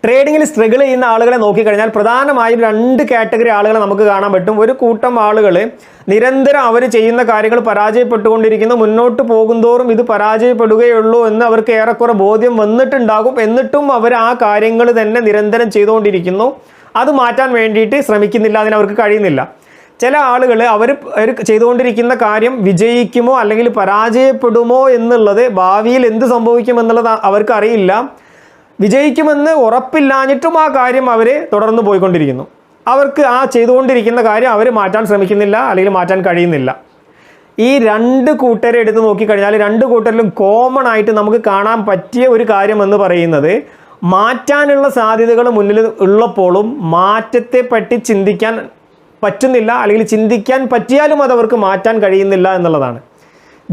ട്രേഡിങ്ങിൽ struggle ചെയ്യുന്ന ആളുകളെ നോക്കിക്കഴിഞ്ഞാൽ പ്രധാനമായും 2 കാറ്റഗറി ആളുകളെ നമുക്ക് കാണാൻ പറ്റും. ഒരു കൂട്ടം ആളുകൾ നിരന്തരം അവർ ചെയ്യുന്ന കാര്യങ്ങൾ പരാജയപ്പെട്ടുകൊണ്ടിരിക്കുന്നു, മുന്നോട്ട് പോകുന്തോറും ഇത് പരാജയപ്പെടുകയുള്ളൂ എന്ന് അവർക്ക് ഏറെക്കുറെ ബോധ്യം വന്നിട്ടുണ്ടാകും. എന്നിട്ടും അവർ ആ കാര്യങ്ങൾ തന്നെ നിരന്തരം ചെയ്തുകൊണ്ടിരിക്കുന്നു. അത് മാറ്റാൻ വേണ്ടിയിട്ട് ശ്രമിക്കുന്നില്ല, അതിനവർക്ക് കഴിയുന്നില്ല. ചില ആളുകൾ അവർ ചെയ്തുകൊണ്ടിരിക്കുന്ന കാര്യം വിജയിക്കുമോ അല്ലെങ്കിൽ പരാജയപ്പെടുമോ എന്നുള്ളത്, ഭാവിയിൽ എന്ത് സംഭവിക്കുമെന്നുള്ളത് അവർക്ക് അറിയില്ല. വിജയിക്കുമെന്ന് ഉറപ്പില്ലാഞ്ഞിട്ടും ആ കാര്യം അവർ തുടർന്ന് പോയിക്കൊണ്ടിരിക്കുന്നു. അവർക്ക് ആ ചെയ്തുകൊണ്ടിരിക്കുന്ന കാര്യം അവർ മാറ്റാൻ ശ്രമിക്കുന്നില്ല, അല്ലെങ്കിൽ മാറ്റാൻ കഴിയുന്നില്ല. ഈ 2 കൂട്ടരെ എടുത്ത് നോക്കിക്കഴിഞ്ഞാൽ 2 കൂട്ടരിലും കോമൺ ആയിട്ട് നമുക്ക് കാണാൻ പറ്റിയ ഒരു കാര്യം എന്ന് പറയുന്നത്, മാറ്റാനുള്ള സാധ്യതകൾ മുന്നിൽ ഉള്ളപ്പോഴും മാറ്റത്തെ പറ്റി ചിന്തിക്കാൻ പറ്റുന്നില്ല, അല്ലെങ്കിൽ ചിന്തിക്കാൻ പറ്റിയാലും അത് അവർക്ക് മാറ്റാൻ കഴിയുന്നില്ല എന്നുള്ളതാണ്.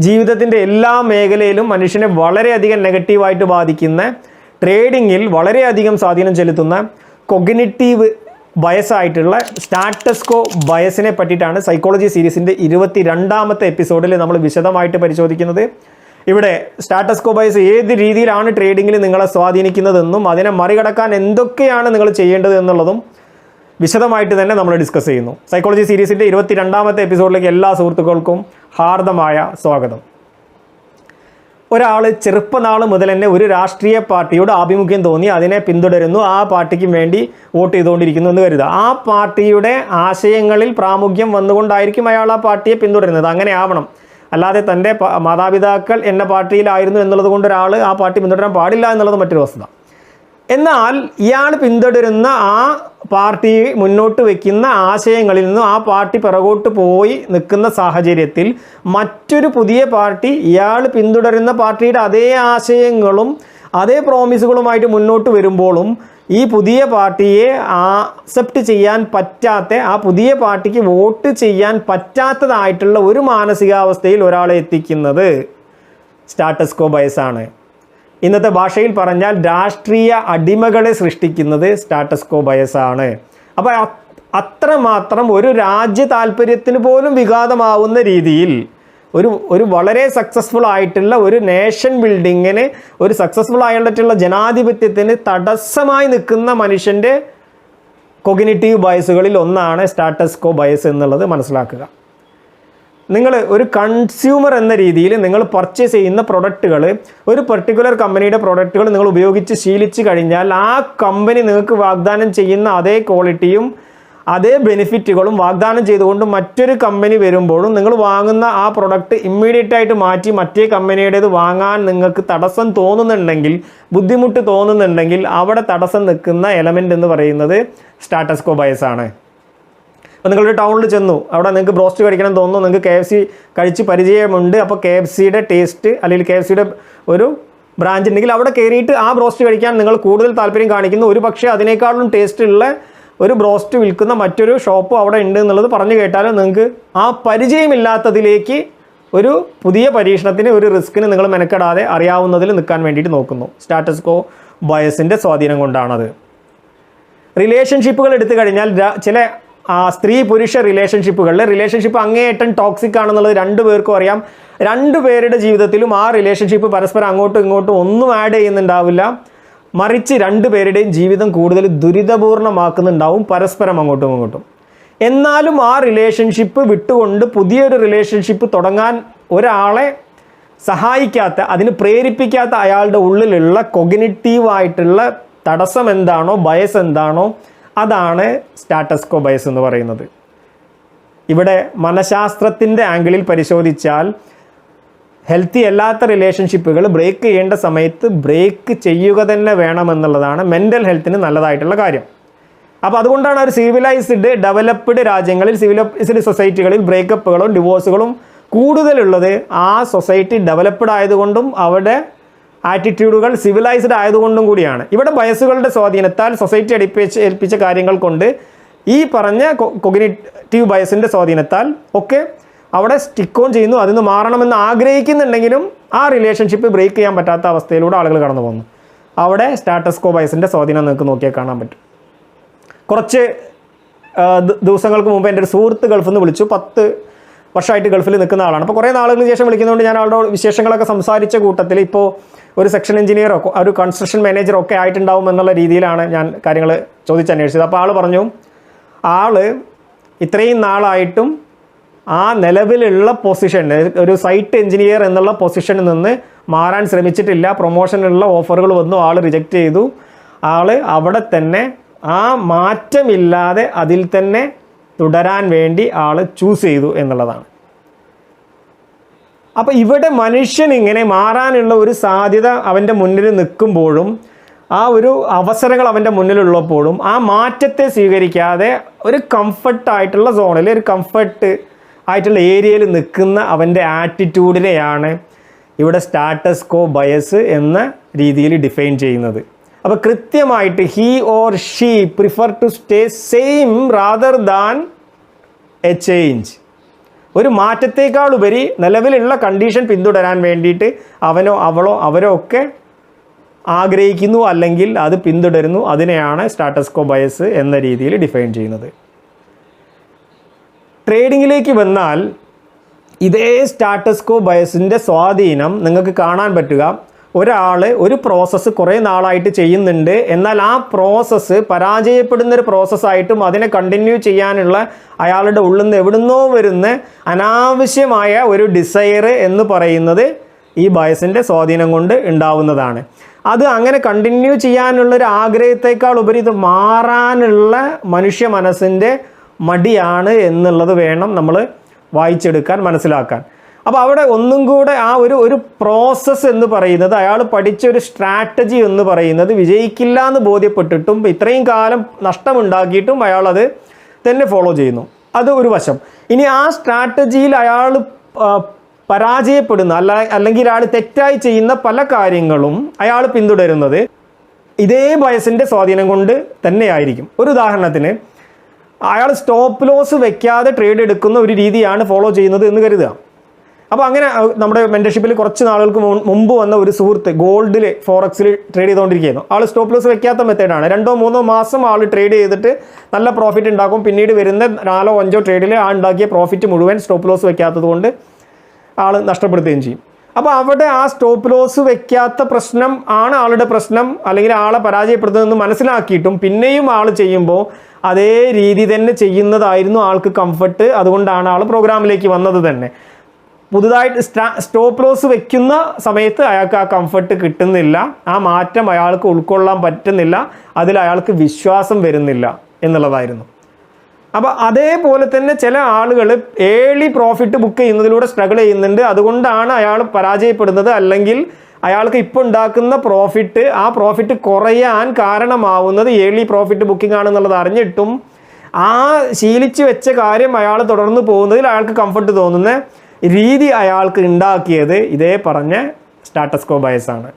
ജീവിതത്തിൻ്റെ എല്ലാ മേഖലയിലും മനുഷ്യനെ വളരെയധികം നെഗറ്റീവായിട്ട് ബാധിക്കുന്ന, ട്രേഡിങ്ങിൽ വളരെയധികം സ്വാധീനം ചെലുത്തുന്ന കൊഗ്നിറ്റീവ് ബയസായിട്ടുള്ള സ്റ്റാറ്റസ് കോ ബയസിനെ പറ്റിയിട്ടാണ് സൈക്കോളജി സീരീസിൻ്റെ 22ാമത്തെ എപ്പിസോഡിൽ നമ്മൾ വിശദമായിട്ട് പരിശോധിക്കുന്നത്. ഇവിടെ സ്റ്റാറ്റസ് കോ ബയസ് ഏത് രീതിയിലാണ് ട്രേഡിങ്ങിൽ നിങ്ങളെ സ്വാധീനിക്കുന്നതെന്നും അതിനെ മറികടക്കാൻ എന്തൊക്കെയാണ് നിങ്ങൾ ചെയ്യേണ്ടത് എന്നുള്ളതും വിശദമായിട്ട് തന്നെ നമ്മൾ ഡിസ്കസ് ചെയ്യുന്നു. സൈക്കോളജി സീരീസിൻ്റെ 22ാമത്തെ എപ്പിസോഡിലേക്ക് എല്ലാ സുഹൃത്തുക്കൾക്കും ഹാർദമായ സ്വാഗതം. ഒരാൾ ചെറുപ്പനാൾ മുതൽ തന്നെ ഒരു രാഷ്ട്രീയ പാർട്ടിയോട് ആഭിമുഖ്യം തോന്നി അതിനെ പിന്തുടരുന്നു, ആ പാർട്ടിക്ക് വേണ്ടി വോട്ട് ചെയ്തുകൊണ്ടിരിക്കുന്നു എന്ന് കരുതുക. ആ പാർട്ടിയുടെ ആശയങ്ങളിൽ പ്രാമുഖ്യം വന്നുകൊണ്ടായിരിക്കും അയാൾ ആ പാർട്ടിയെ പിന്തുടരുന്നത്. അങ്ങനെ ആവണം. അല്ലാതെ തൻ്റെ മാതാപിതാക്കൾ എന്ന പാർട്ടിയിലായിരുന്നു എന്നുള്ളത് കൊണ്ട് ഒരാൾ ആ പാർട്ടി പിന്തുടരാൻ പാടില്ല എന്നുള്ളത് മറ്റൊരു വസ്തുത. എന്നാൽ ഇയാൾ പിന്തുടരുന്ന ആ പാർട്ടി മുന്നോട്ട് വയ്ക്കുന്ന ആശയങ്ങളിൽ നിന്നും ആ പാർട്ടി പിറകോട്ട് പോയി നിൽക്കുന്ന സാഹചര്യത്തിൽ മറ്റൊരു പുതിയ പാർട്ടി ഇയാൾ പിന്തുടരുന്ന പാർട്ടിയുടെ അതേ ആശയങ്ങളും അതേ പ്രോമിസുകളുമായിട്ട് മുന്നോട്ട് വരുമ്പോഴും ഈ പുതിയ പാർട്ടിയെ ആക്സെപ്റ്റ് ചെയ്യാൻ പറ്റാത്ത, ആ പുതിയ പാർട്ടിക്ക് വോട്ട് ചെയ്യാൻ പറ്റാത്തതായിട്ടുള്ള ഒരു മാനസികാവസ്ഥയിൽ ഒരാളെ എത്തിക്കുന്നത് സ്റ്റാറ്റസ് കോ ബയസാണ്. ഇന്നത്തെ ഭാഷയിൽ പറഞ്ഞാൽ രാഷ്ട്രീയ അടിമകളെ സൃഷ്ടിക്കുന്നത് സ്റ്റാറ്റസ് കോ ബയസാണ്. അപ്പോൾ അത്രമാത്രം ഒരു രാജ്യ താല്പര്യത്തിന് പോലും വിഘാതമാവുന്ന രീതിയിൽ ഒരു വളരെ സക്സസ്ഫുൾ ആയിട്ടുള്ള ഒരു നേഷൻ ബിൽഡിങ്ങിന്, ഒരു സക്സസ്ഫുൾ ആയിട്ടുള്ള ജനാധിപത്യത്തിന് തടസ്സമായി നിൽക്കുന്ന മനുഷ്യൻ്റെ കൊഗ്നിറ്റീവ് ബയസുകളിൽ ഒന്നാണ് സ്റ്റാറ്റസ് കോ ബയസ് എന്നുള്ളത് മനസ്സിലാക്കുക. നിങ്ങൾ ഒരു കൺസ്യൂമർ എന്ന രീതിയിൽ നിങ്ങൾ പർച്ചേസ് ചെയ്യുന്ന പ്രൊഡക്റ്റുകൾ, ഒരു പെർട്ടിക്കുലർ കമ്പനിയുടെ പ്രൊഡക്റ്റുകൾ നിങ്ങൾ ഉപയോഗിച്ച് ശീലിച്ച് കഴിഞ്ഞാൽ ആ കമ്പനി നിങ്ങൾക്ക് വാഗ്ദാനം ചെയ്യുന്ന അതേ ക്വാളിറ്റിയും അതേ ബെനിഫിറ്റുകളും വാഗ്ദാനം ചെയ്തുകൊണ്ട് മറ്റൊരു കമ്പനി വരുമ്പോഴും നിങ്ങൾ വാങ്ങുന്ന ആ പ്രൊഡക്റ്റ് ഇമ്മീഡിയറ്റ് ആയിട്ട് മാറ്റി മറ്റേ കമ്പനിയുടേത് വാങ്ങാൻ നിങ്ങൾക്ക് തടസ്സം തോന്നുന്നുണ്ടെങ്കിൽ, ബുദ്ധിമുട്ട് തോന്നുന്നുണ്ടെങ്കിൽ, അവിടെ തടസ്സം നിൽക്കുന്ന എലമെൻ്റ് എന്ന് പറയുന്നത് സ്റ്റാറ്റസ് കോ ബയസാണ്. അപ്പോൾ നിങ്ങളൊരു ടൗണിൽ ചെന്നു, അവിടെ നിങ്ങൾക്ക് ബ്രോസ്റ്റ് കഴിക്കണം തോന്നുന്നു, നിങ്ങൾക്ക് KFC കഴിച്ച് പരിചയമുണ്ട്, അപ്പോൾ KFCയുടെ ടേസ്റ്റ് അല്ലെങ്കിൽ KFCയുടെ ഒരു ബ്രാഞ്ച് ഉണ്ടെങ്കിൽ അവിടെ കയറിയിട്ട് ആ ബ്രോസ്റ്റ് കഴിക്കാൻ നിങ്ങൾ കൂടുതൽ താല്പര്യം കാണിക്കുന്നു. ഒരു പക്ഷേ അതിനേക്കാളും ടേസ്റ്റുള്ള ഒരു ബ്രോസ്റ്റ് വിൽക്കുന്ന മറ്റൊരു ഷോപ്പ് അവിടെ ഉണ്ട് എന്നുള്ളത് പറഞ്ഞു കേട്ടാലും നിങ്ങൾക്ക് ആ പരിചയമില്ലാത്തതിലേക്ക് ഒരു പുതിയ പരീക്ഷണത്തിന്, ഒരു റിസ്കിന് നിങ്ങൾ മെനക്കെടാതെ അറിയാവുന്നതിൽ നിൽക്കാൻ വേണ്ടിയിട്ട് നോക്കുന്നു. സ്റ്റാറ്റസ് കോ ബയസിൻ്റെ സ്വാധീനം കൊണ്ടാണത്. റിലേഷൻഷിപ്പുകൾ എടുത്തു കഴിഞ്ഞാൽ ചില സ്ത്രീ പുരുഷ റിലേഷൻഷിപ്പ് അങ്ങേയറ്റം ടോക്സിക് ആണെന്നുള്ളത് 2 പേർക്കും അറിയാം. 2 പേരുടെ ജീവിതത്തിലും ആ റിലേഷൻഷിപ്പ് പരസ്പരം അങ്ങോട്ടും ഇങ്ങോട്ടും ഒന്നും ആഡ് ചെയ്യുന്നുണ്ടാവില്ല, മറിച്ച് 2 പേരുടെയും ജീവിതം കൂടുതൽ ദുരിതപൂർണ്ണമാക്കുന്നുണ്ടാവും പരസ്പരം അങ്ങോട്ടും ഇങ്ങോട്ടും. എന്നാലും ആ റിലേഷൻഷിപ്പ് വിട്ടുകൊണ്ട് പുതിയൊരു റിലേഷൻഷിപ്പ് തുടങ്ങാൻ ഒരാളെ സഹായിക്കാത്ത, അതിന് പ്രേരിപ്പിക്കാത്ത അയാളുടെ ഉള്ളിലുള്ള കൊഗ്നിറ്റീവായിട്ടുള്ള തടസ്സം എന്താണോ, ബയസ് എന്താണോ, അതാണ് സ്റ്റാറ്റസ് കോ ബയസ് എന്ന് പറയുന്നത്. ഇവിടെ മനഃശാസ്ത്രത്തിൻ്റെ ആംഗിളിൽ പരിശോധിച്ചാൽ ഹെൽത്തി അല്ലാത്ത റിലേഷൻഷിപ്പുകൾ ബ്രേക്ക് ചെയ്യേണ്ട സമയത്ത് ബ്രേക്ക് ചെയ്യുക തന്നെ വേണമെന്നുള്ളതാണ് മെൻ്റൽ ഹെൽത്തിന് നല്ലതായിട്ടുള്ള കാര്യം. അപ്പോൾ അതുകൊണ്ടാണ് ഒരു സിവിലൈസ്ഡ് ഡെവലപ്ഡ് രാജ്യങ്ങളിൽ, സിവിലൈസ്ഡ് സൊസൈറ്റികളിൽ ബ്രേക്കപ്പുകളും ഡിവോഴ്സുകളും കൂടുതലുള്ളത്. ആ സൊസൈറ്റി ഡെവലപ്ഡ് ആയതുകൊണ്ടും അവിടെ ആറ്റിറ്റ്യൂഡുകൾ സിവിലൈസ്ഡ് ആയതുകൊണ്ടും കൂടിയാണ്. ഇവിടെ ബയസുകളുടെ സ്വാധീനത്താൽ സൊസൈറ്റി ഏൽപ്പിച്ച കാര്യങ്ങൾ കൊണ്ട്, ഈ പറഞ്ഞ കൊഗ്നിറ്റീവ് ബയസിൻ്റെ സ്വാധീനത്താൽ ഒക്കെ അവിടെ സ്റ്റിക്ക് ഓൺ ചെയ്യുന്നു. അതിന് മാറണമെന്ന് ആഗ്രഹിക്കുന്നുണ്ടെങ്കിലും ആ റിലേഷൻഷിപ്പ് ബ്രേക്ക് ചെയ്യാൻ പറ്റാത്ത അവസ്ഥയിലൂടെ ആളുകൾ കടന്നു പോകുന്നു. അവിടെ സ്റ്റാറ്റസ് കോ ബയസിൻ്റെ സ്വാധീനം നിങ്ങൾക്ക് നോക്കിയാൽ കാണാൻ പറ്റും. കുറച്ച് ദിവസങ്ങൾക്ക് മുമ്പ് എൻ്റെ ഒരു സുഹൃത്ത് ഗൾഫിൽ നിന്ന് വിളിച്ചു. 10 വർഷമായിട്ട് ഗൾഫിൽ നിൽക്കുന്ന ആളാണ്. അപ്പോൾ കുറേ നാളുകൾക്ക് ശേഷം വിളിക്കുന്നതുകൊണ്ട് ഞാൻ ആളുടെ വിശേഷങ്ങളൊക്കെ സംസാരിച്ച കൂട്ടത്തിൽ ഇപ്പോൾ ഒരു സെക്ഷൻ എഞ്ചിനീയറോ ഒരു കൺസ്ട്രക്ഷൻ മാനേജറോ ഒക്കെ ആയിട്ടുണ്ടാവും എന്നുള്ള രീതിയിലാണ് ഞാൻ കാര്യങ്ങൾ ചോദിച്ചന്വേഷിച്ചത്. അപ്പോൾ ആൾ പറഞ്ഞു, ആൾ ഇത്രയും നാളായിട്ടും ആ നിലവിലുള്ള പൊസിഷൻ, ഒരു സൈറ്റ് എഞ്ചിനീയർ എന്നുള്ള പൊസിഷനിൽ നിന്ന് മാറാൻ ശ്രമിച്ചിട്ടില്ല. പ്രൊമോഷനുള്ള ഓഫറുകൾ വന്നു, ആൾ റിജക്റ്റ് ചെയ്തു. ആൾ അവിടെ തന്നെ ആ മാറ്റമില്ലാതെ അതിൽ തന്നെ തുടരാൻ വേണ്ടി ആൾ ചൂസ് ചെയ്തു എന്നുള്ളതാണ്. അപ്പോൾ ഇവിടെ മനുഷ്യൻ ഇങ്ങനെ മാറാനുള്ള ഒരു സാധ്യത അവൻ്റെ മുന്നിൽ നിൽക്കുമ്പോഴും ആ ഒരു അവസരങ്ങൾ അവൻ്റെ മുന്നിലുള്ളപ്പോഴും ആ മാറ്റത്തെ സ്വീകരിക്കാതെ ഒരു കംഫർട്ടായിട്ടുള്ള സോണിൽ, ഒരു കംഫർട്ട് ആയിട്ടുള്ള ഏരിയയിൽ നിൽക്കുന്ന അവൻ്റെ ആറ്റിറ്റ്യൂഡിനെയാണ് ഇവിടെ സ്റ്റാറ്റസ് കോ ബയസ് എന്ന രീതിയിൽ ഡിഫൈൻ ചെയ്യുന്നത്. അപ്പോൾ കൃത്യമായിട്ട് he or she prefer to stay same rather than a change. ഒരു മാറ്റത്തേക്കാൾ ഉപരി നിലവിലുള്ള കണ്ടീഷൻ പിന്തുടരാൻ വേണ്ടിയിട്ട് അവനോ അവളോ അവരോ ഒക്കെ ആഗ്രഹിക്കുന്നു, അല്ലെങ്കിൽ അത് പിന്തുടരുന്നു. അതിനെയാണ് സ്റ്റാറ്റസ് കോ ബയസ് എന്ന രീതിയിൽ ഡിഫൈൻ ചെയ്യുന്നത്. ട്രേഡിങ്ങിലേക്ക് വന്നാൽ ഇതേ സ്റ്റാറ്റസ് കോ ബയസിൻ്റെ സ്വാധീനം നിങ്ങൾക്ക് കാണാൻ പറ്റുക. ഒരാൾ ഒരു പ്രോസസ്സ് കുറേ നാളായിട്ട് ചെയ്യുന്നുണ്ട്, എന്നാൽ ആ പ്രോസസ്സ് പരാജയപ്പെടുന്നൊരു പ്രോസസ്സായിട്ടും അതിനെ കണ്ടിന്യൂ ചെയ്യാനുള്ള അയാളുടെ ഉള്ളിൽ നിന്ന് എവിടുന്നോ വരുന്ന അനാവശ്യമായ ഒരു ഡിസയർ എന്ന് പറയുന്നത് ഈ ബയസിൻ്റെ സ്വാധീനം കൊണ്ട് ഉണ്ടാവുന്നതാണ്. അത് അങ്ങനെ കണ്ടിന്യൂ ചെയ്യാനുള്ളൊരു ആഗ്രഹത്തേക്കാൾ ഉപരി ഇത് മാറാനുള്ള മനുഷ്യ മനസ്സിൻ്റെ മടിയാണ് എന്നുള്ളത് വേണം നമ്മൾ വായിച്ചെടുക്കാൻ, മനസ്സിലാക്കാൻ. അപ്പോൾ അവിടെ ഒന്നും കൂടെ ആ ഒരു പ്രോസസ്സ് എന്ന് പറയുന്നത്, അയാൾ പഠിച്ചൊരു സ്ട്രാറ്റജി എന്ന് പറയുന്നത് വിജയിക്കില്ല എന്ന് ബോധ്യപ്പെട്ടിട്ടും ഇത്രയും കാലം നഷ്ടമുണ്ടാക്കിയിട്ടും അയാളത് തന്നെ ഫോളോ ചെയ്യുന്നു. അത് ഒരു വശം. ഇനി ആ സ്ട്രാറ്റജിയിൽ അയാൾ പരാജയപ്പെടുന്ന അല്ലെങ്കിൽ അയാൾ തെറ്റായി ചെയ്യുന്ന പല കാര്യങ്ങളും അയാൾ പിന്തുടരുന്നത് ഇതേ ബയസിൻ്റെ സ്വാധീനം കൊണ്ട് തന്നെയായിരിക്കും. ഒരു ഉദാഹരണത്തിന്, അയാൾ സ്റ്റോപ്പ് ലോസ് വെക്കാതെ ട്രേഡ് എടുക്കുന്ന ഒരു രീതിയാണ് ഫോളോ ചെയ്യുന്നത് എന്ന് കരുതുക. അപ്പോൾ അങ്ങനെ നമ്മുടെ മെൻറ്റർഷിപ്പിൽ കുറച്ച് നാളുകൾക്ക് മുമ്പ് വന്ന ഒരു സുഹൃത്ത് ഗോൾഡിൽ ഫോറക്സിൽ ട്രേഡ് ചെയ്തുകൊണ്ടിരിക്കുകയായിരുന്നു. ആൾ സ്റ്റോപ്പ് ലോസ് വെക്കാത്ത മെത്തേഡാണ്. 2-3 മാസം ആൾ ട്രേഡ് ചെയ്തിട്ട് നല്ല പ്രോഫിറ്റ് ഉണ്ടാക്കും. പിന്നീട് വരുന്ന 4-5 ട്രേഡിൽ ആ ഉണ്ടാക്കിയ പ്രോഫിറ്റ് മുഴുവൻ സ്റ്റോപ്പ് ലോസ് വെക്കാത്തത് കൊണ്ട് ആൾ നഷ്ടപ്പെടുത്തുകയും ചെയ്യും. അപ്പോൾ അവിടെ ആ സ്റ്റോപ്പ് ലോസ് വെക്കാത്ത പ്രശ്നം ആണ് ആളുടെ പ്രശ്നം, അല്ലെങ്കിൽ ആളെ പരാജയപ്പെടുത്തുന്നതെന്ന് മനസ്സിലാക്കിയിട്ടും പിന്നെയും ആൾ ചെയ്യുമ്പോൾ അതേ രീതി തന്നെ ചെയ്യുന്നതായിരുന്നു ആൾക്ക് കംഫർട്ട്. അതുകൊണ്ടാണ് ആൾ പ്രോഗ്രാമിലേക്ക് വന്നത് തന്നെ. പുതുതായിട്ട് സ്റ്റോപ്പ് ലോസ് വെക്കുന്ന സമയത്ത് അയാൾക്ക് ആ കംഫർട്ട് കിട്ടുന്നില്ല, ആ മാറ്റം അയാൾക്ക് ഉൾക്കൊള്ളാൻ പറ്റുന്നില്ല, അതിൽ അയാൾക്ക് വിശ്വാസം വരുന്നില്ല എന്നുള്ളതായിരുന്നു. അപ്പോൾ അതേപോലെ തന്നെ ചില ആളുകൾ ഏർലി പ്രോഫിറ്റ് ബുക്ക് ചെയ്യുന്നതിലൂടെ സ്ട്രഗിൾ ചെയ്യുന്നുണ്ട്. അതുകൊണ്ടാണ് അയാൾ പരാജയപ്പെടുന്നത്. അല്ലെങ്കിൽ അയാൾക്ക് ഇപ്പോൾ ഉണ്ടാക്കുന്ന ആ പ്രോഫിറ്റ് കുറയാൻ കാരണമാവുന്നത് ഏർലി പ്രോഫിറ്റ് ബുക്കിംഗ് ആണെന്നുള്ളത് അറിഞ്ഞിട്ടും ആ ശീലിച്ച് വെച്ച കാര്യം അയാൾ തുടർന്ന് പോകുന്നതിൽ അയാൾക്ക് കംഫർട്ട് തോന്നുന്ന രീതി അയാൾക്ക് ഉണ്ടാക്കിയത് ഇതേ പറഞ്ഞ സ്റ്റാറ്റസ് കോ ബയസ് ആണ്.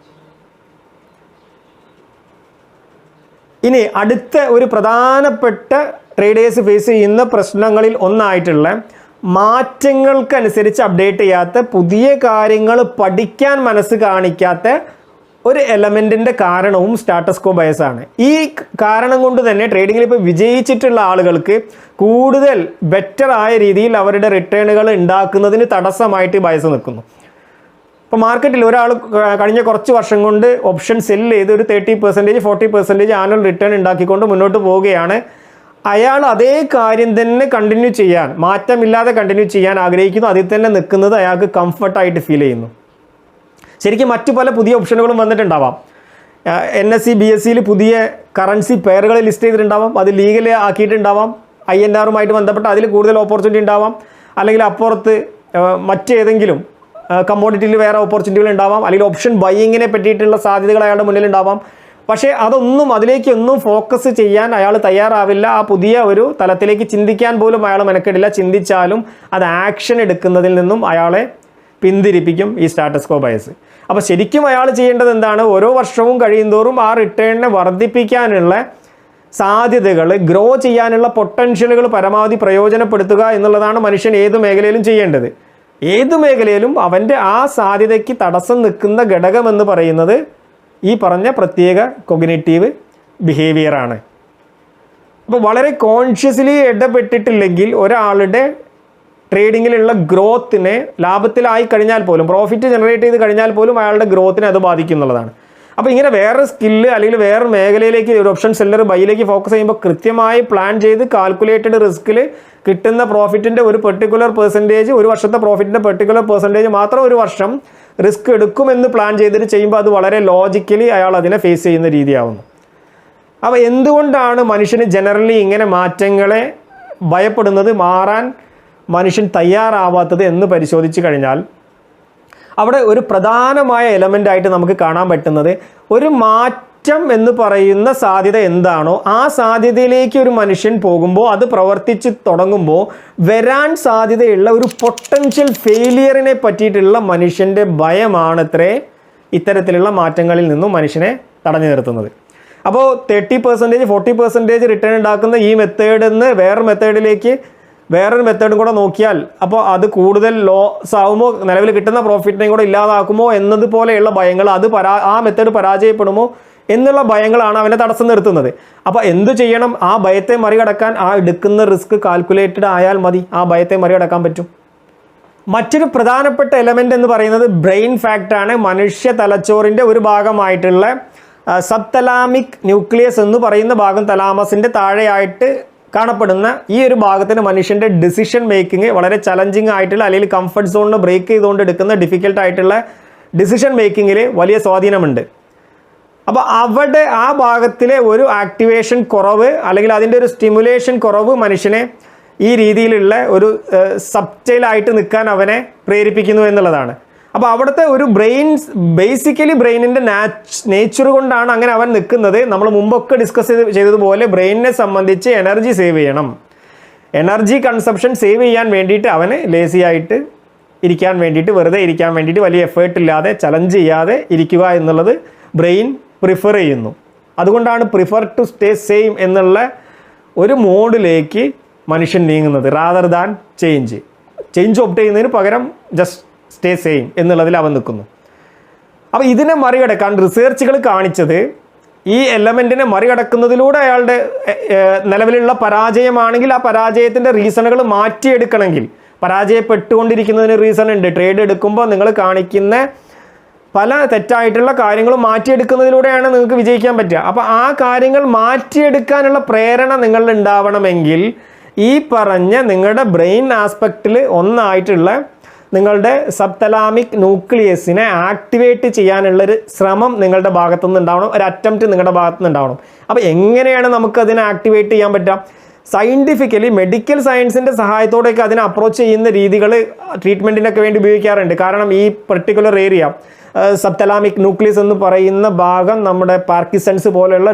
ഇനി അടുത്ത ഒരു പ്രധാനപ്പെട്ട ട്രേഡേഴ്സ് ഫേസ് ചെയ്യുന്ന പ്രശ്നങ്ങളിൽ ഒന്നായിട്ടുള്ള മാറ്റങ്ങൾക്കനുസരിച്ച് അപ്ഡേറ്റ് ചെയ്യാത്ത, പുതിയ കാര്യങ്ങൾ പഠിക്കാൻ മനസ്സ് കാണിക്കാത്ത ഒരു എലമെൻറ്റിൻ്റെ കാരണവും സ്റ്റാറ്റസ് കോ ബയസ് ആണ്. ഈ കാരണം കൊണ്ട് തന്നെ ട്രേഡിങ്ങിൽ ഇപ്പോൾ വിജയിച്ചിട്ടുള്ള ആളുകൾക്ക് കൂടുതൽ ബെറ്റർ ആയ രീതിയിൽ അവരുടെ റിട്ടേണുകൾ ഉണ്ടാക്കുന്നതിന് തടസ്സമായിട്ട് ബയസ് നിൽക്കുന്നു. ഇപ്പോൾ മാർക്കറ്റിൽ ഒരാൾ കഴിഞ്ഞ കുറച്ച് വർഷം കൊണ്ട് ഓപ്ഷൻ സെല്ല് ചെയ്ത് ഒരു 30%, 40% ആനുവൽ റിട്ടേൺ ഉണ്ടാക്കിക്കൊണ്ട് മുന്നോട്ട് പോവുകയാണ്. അയാൾ അതേ കാര്യം തന്നെ കണ്ടിന്യൂ ചെയ്യാൻ, മാറ്റമില്ലാതെ കണ്ടിന്യൂ ചെയ്യാൻ ആഗ്രഹിക്കുന്നു. അതിൽ തന്നെ നിൽക്കുന്നത് അയാൾക്ക് കംഫർട്ടായിട്ട് ഫീൽ ചെയ്യുന്നു. ശരിക്കും മറ്റു പല പുതിയ ഓപ്ഷനുകളും വന്നിട്ടുണ്ടാവാം. NSE BSEയിൽ പുതിയ കറൻസി പെയറുകൾ ലിസ്റ്റ് ചെയ്തിട്ടുണ്ടാവാം, അത് ലീഗൽ ആക്കിയിട്ടുണ്ടാവാം. INR-ഉമായിട്ട് ബന്ധപ്പെട്ട് അതിൽ കൂടുതൽ ഓപ്പർച്യൂണിറ്റി ഉണ്ടാവാം. അല്ലെങ്കിൽ അപ്പുറത്ത് മറ്റേതെങ്കിലും കമ്മോഡിറ്റിയിൽ വേറെ ഓപ്പർച്യൂണിറ്റികൾ ഉണ്ടാവാം. അല്ലെങ്കിൽ ഓപ്ഷൻ ബൈയിങ്ങിനെ പറ്റിയിട്ടുള്ള സാധ്യതകൾ അയാളുടെ മുന്നിലുണ്ടാവാം. പക്ഷേ അതിലേക്കൊന്നും ഫോക്കസ് ചെയ്യാൻ അയാൾ തയ്യാറാവില്ല. ആ പുതിയ ഒരു തലത്തിലേക്ക് ചിന്തിക്കാൻ പോലും അയാൾ മെനക്കെടില്ല. ചിന്തിച്ചാലും അത് ആക്ഷൻ എടുക്കുന്നതിൽ നിന്നും അയാളെ പിന്തിരിപ്പിക്കും ഈ സ്റ്റാറ്റസ് കോ ബയസ്. അപ്പോൾ ശരിക്കും അയാൾ ചെയ്യേണ്ടത് എന്താണ്? ഓരോ വർഷവും കഴിയുന്തോറും ആ റിട്ടേണിനെ വർദ്ധിപ്പിക്കാനുള്ള സാധ്യതകൾ, ഗ്രോ ചെയ്യാനുള്ള പൊട്ടൻഷ്യലുകൾ പരമാവധി പ്രയോജനപ്പെടുത്തുക എന്നുള്ളതാണ് മനുഷ്യൻ ഏത് മേഖലയിലും ചെയ്യേണ്ടത്. ഏത് മേഖലയിലും അവൻ്റെ ആ സാധ്യതയ്ക്ക് തടസ്സം നിൽക്കുന്ന ഘടകമെന്ന് പറയുന്നത് ഈ പറഞ്ഞ പ്രത്യേക കൊഗ്നിറ്റീവ് ബിഹേവിയറാണ്. അപ്പോൾ വളരെ കോൺഷ്യസ്ലി ഇടപെട്ടിട്ടില്ലെങ്കിൽ ഒരാളുടെ ട്രേഡിങ്ങിലുള്ള ഗ്രോത്തിനെ, ലാഭത്തിലായി കഴിഞ്ഞാൽ പോലും, പ്രോഫിറ്റ് ജനറേറ്റ് ചെയ്ത് കഴിഞ്ഞാൽ പോലും അയാളുടെ ഗ്രോത്തിനെ അത് ബാധിക്കും എന്നുള്ളതാണ്. അപ്പോൾ ഇങ്ങനെ വേറെ സ്കില്ല് അല്ലെങ്കിൽ വേറെ മേഖലയിലേക്ക് ഒരു ഓപ്ഷൻ സെല്ലർ ബൈയിലേക്ക് ഫോക്കസ് ചെയ്യുമ്പോൾ കൃത്യമായി പ്ലാൻ ചെയ്ത് കാൽക്കുലേറ്റഡ് റിസ്കിൽ കിട്ടുന്ന പ്രോഫിറ്റിൻ്റെ ഒരു പെർട്ടിക്കുലർ പെർസെൻറ്റേജ്, ഒരു വർഷത്തെ പ്രോഫിറ്റിൻ്റെ പെർട്ടിക്കുലർ പെർസെൻറ്റേജ് മാത്രം ഒരു വർഷം റിസ്ക് എടുക്കുമെന്ന് പ്ലാൻ ചെയ്തിട്ട് ചെയ്യുമ്പോൾ അത് വളരെ ലോജിക്കലി അയാൾ അതിനെ ഫേസ് ചെയ്യുന്ന രീതിയാവുന്നു. അപ്പോൾ എന്തുകൊണ്ടാണ് മനുഷ്യന് ജനറലി ഇങ്ങനെ മാറ്റങ്ങളെ ഭയപ്പെടുന്നത്, മാറാൻ മനുഷ്യൻ തയ്യാറാവാത്തത് എന്ന് പരിശോധിച്ച് കഴിഞ്ഞാൽ അവിടെ ഒരു പ്രധാനമായ എലമെൻ്റായിട്ട് നമുക്ക് കാണാൻ പറ്റുന്നത്, ഒരു മാറ്റം എന്ന് പറയുന്ന സാധ്യത എന്താണോ ആ സാധ്യതയിലേക്ക് ഒരു മനുഷ്യൻ പോകുമ്പോൾ, അത് പ്രവർത്തിച്ച് തുടങ്ങുമ്പോൾ വരാൻ സാധ്യതയുള്ള ഒരു പൊട്ടൻഷ്യൽ ഫെയിലിയറിനെ പറ്റിയിട്ടുള്ള മനുഷ്യൻ്റെ ഭയമാണത്രേ ഇത്തരത്തിലുള്ള മാറ്റങ്ങളിൽ നിന്നും മനുഷ്യനെ തടഞ്ഞു നിർത്തുന്നത്. അപ്പോൾ 30%, 40% റിട്ടേൺ ഉണ്ടാക്കുന്ന ഈ മെത്തേഡിൽ നിന്ന് വേറൊരു മെത്തേഡും കൂടെ നോക്കിയാൽ അപ്പോൾ അത് കൂടുതൽ ലോസ് ആകുമോ, നിലവിൽ കിട്ടുന്ന പ്രോഫിറ്റിനെയും കൂടെ ഇല്ലാതാക്കുമോ എന്നതുപോലെയുള്ള ഭയങ്ങൾ, ആ മെത്തേഡ് പരാജയപ്പെടുമോ എന്നുള്ള ഭയങ്ങളാണ് അവനെ തടസ്സം നിർത്തുന്നത്. അപ്പോൾ എന്തു ചെയ്യണം? ആ ഭയത്തെ മറികടക്കാൻ ആ എടുക്കുന്ന റിസ്ക് കാൽക്കുലേറ്റഡ് ആയാൽ മതി, ആ ഭയത്തെ മറികടക്കാൻ പറ്റും. മറ്റൊരു പ്രധാനപ്പെട്ട എലമെൻ്റ് എന്ന് പറയുന്നത് ബ്രെയിൻ ഫാക്റ്റാണ്. മനുഷ്യ തലച്ചോറിൻ്റെ ഒരു ഭാഗമായിട്ടുള്ള സബ്തലാമിക് ന്യൂക്ലിയസ് എന്ന് പറയുന്ന ഭാഗം, തലാമസിൻ്റെ താഴെയായിട്ട് കാണപ്പെടുന്ന ഈ ഒരു ഭാഗത്തിന് മനുഷ്യൻ്റെ ഡിസിഷൻ മേക്കിംഗ് വളരെ ചലഞ്ചിങ് ആയിട്ടുള്ള, അല്ലെങ്കിൽ കംഫർട്ട് സോണിന് ബ്രേക്ക് ചെയ്തുകൊണ്ട് എടുക്കുന്ന ഡിഫിക്കൽട്ടായിട്ടുള്ള ഡിസിഷൻ മേക്കിങ്ങിൽ വലിയ സ്വാധീനമുണ്ട്. അപ്പോൾ അവിടെ ആ ഭാഗത്തിലെ ഒരു ആക്ടിവേഷൻ കുറവ് അല്ലെങ്കിൽ അതിൻ്റെ ഒരു സ്റ്റിമുലേഷൻ കുറവ് മനുഷ്യനെ ഈ രീതിയിലുള്ള ഒരു സബ്റ്റൈലായിട്ട് നിൽക്കാൻ അവനെ പ്രേരിപ്പിക്കുന്നു എന്നുള്ളതാണ്. അപ്പോൾ അവിടുത്തെ ഒരു ബേസിക്കലി ബ്രെയിനിൻ്റെ നേച്ചർ കൊണ്ടാണ് അങ്ങനെ അവൻ നിൽക്കുന്നത്. നമ്മൾ മുമ്പൊക്കെ ഡിസ്കസ് ചെയ്തതുപോലെ ബ്രെയിനിനെ സംബന്ധിച്ച് എനർജി സേവ് ചെയ്യണം. എനർജി കൺസപ്ഷൻ സേവ് ചെയ്യാൻ വേണ്ടിയിട്ട് അവന് ലേസി ആയിട്ട് ഇരിക്കാൻ വേണ്ടിയിട്ട്, വെറുതെ ഇരിക്കാൻ വേണ്ടിയിട്ട്, വലിയ എഫേർട്ട് ഇല്ലാതെ, ചലഞ്ച് ചെയ്യാതെ ഇരിക്കുക എന്നുള്ളത് ബ്രെയിൻ പ്രിഫർ ചെയ്യുന്നു. അതുകൊണ്ടാണ് പ്രിഫർ ടു സ്റ്റേ സെയിം എന്നുള്ള ഒരു മോഡിലേക്ക് മനുഷ്യൻ നീങ്ങുന്നത്, റാദർ ദാൻ ചേഞ്ച് ഓപ്റ്റ് ചെയ്യുന്നതിന് പകരം ജസ്റ്റ് സ്റ്റേ സെയിം എന്നുള്ളതിൽ അവൻ നിൽക്കുന്നു. അപ്പോൾ ഇതിനെ മറികടക്കാൻ റിസർച്ചുകൾ കാണിച്ചത്, ഈ എലമെൻറ്റിനെ മറികടക്കുന്നതിലൂടെ അയാളുടെ നിലവിലുള്ള പരാജയമാണെങ്കിൽ ആ പരാജയത്തിൻ്റെ റീസണുകൾ മാറ്റിയെടുക്കണമെങ്കിൽ, പരാജയപ്പെട്ടുകൊണ്ടിരിക്കുന്നതിന് റീസൺ ഉണ്ട്. ട്രേഡ് എടുക്കുമ്പോൾ നിങ്ങൾ കാണിക്കുന്ന പല തെറ്റായിട്ടുള്ള കാര്യങ്ങളും മാറ്റിയെടുക്കുന്നതിലൂടെയാണ് നിങ്ങൾക്ക് വിജയിക്കാൻ പറ്റുക. അപ്പോൾ ആ കാര്യങ്ങൾ മാറ്റിയെടുക്കാനുള്ള പ്രേരണ നിങ്ങളിൽ ഉണ്ടാവണമെങ്കിൽ ഈ പറഞ്ഞ നിങ്ങളുടെ ബ്രെയിൻ ആസ്പെക്റ്റിൽ ഒന്നായിട്ടുള്ള നിങ്ങളുടെ സബ്തലാമിക് ന്യൂക്ലിയസിനെ ആക്ടിവേറ്റ് ചെയ്യാനുള്ളൊരു ശ്രമം നിങ്ങളുടെ ഭാഗത്തുനിന്ന് ഉണ്ടാവണം, ഒരു അറ്റംപ്റ്റ് നിങ്ങളുടെ ഭാഗത്തുനിന്ന് ഉണ്ടാവണം. അപ്പോൾ എങ്ങനെയാണ് നമുക്കതിനെ ആക്ടിവേറ്റ് ചെയ്യാൻ പറ്റുക? സയൻറ്റിഫിക്കലി മെഡിക്കൽ സയൻസിൻ്റെ സഹായത്തോടെയൊക്കെ അതിനെ അപ്രോച്ച് ചെയ്യുന്ന രീതികൾ ട്രീറ്റ്മെൻറ്റിനൊക്കെ വേണ്ടി ഉപയോഗിക്കാറുണ്ട്. കാരണം ഈ പെർട്ടിക്കുലർ ഏരിയ സബ്തലാമിക് ന്യൂക്ലിയസ് എന്ന് പറയുന്ന ഭാഗം നമ്മുടെ പാർക്കിൻസൺസ് പോലെയുള്ള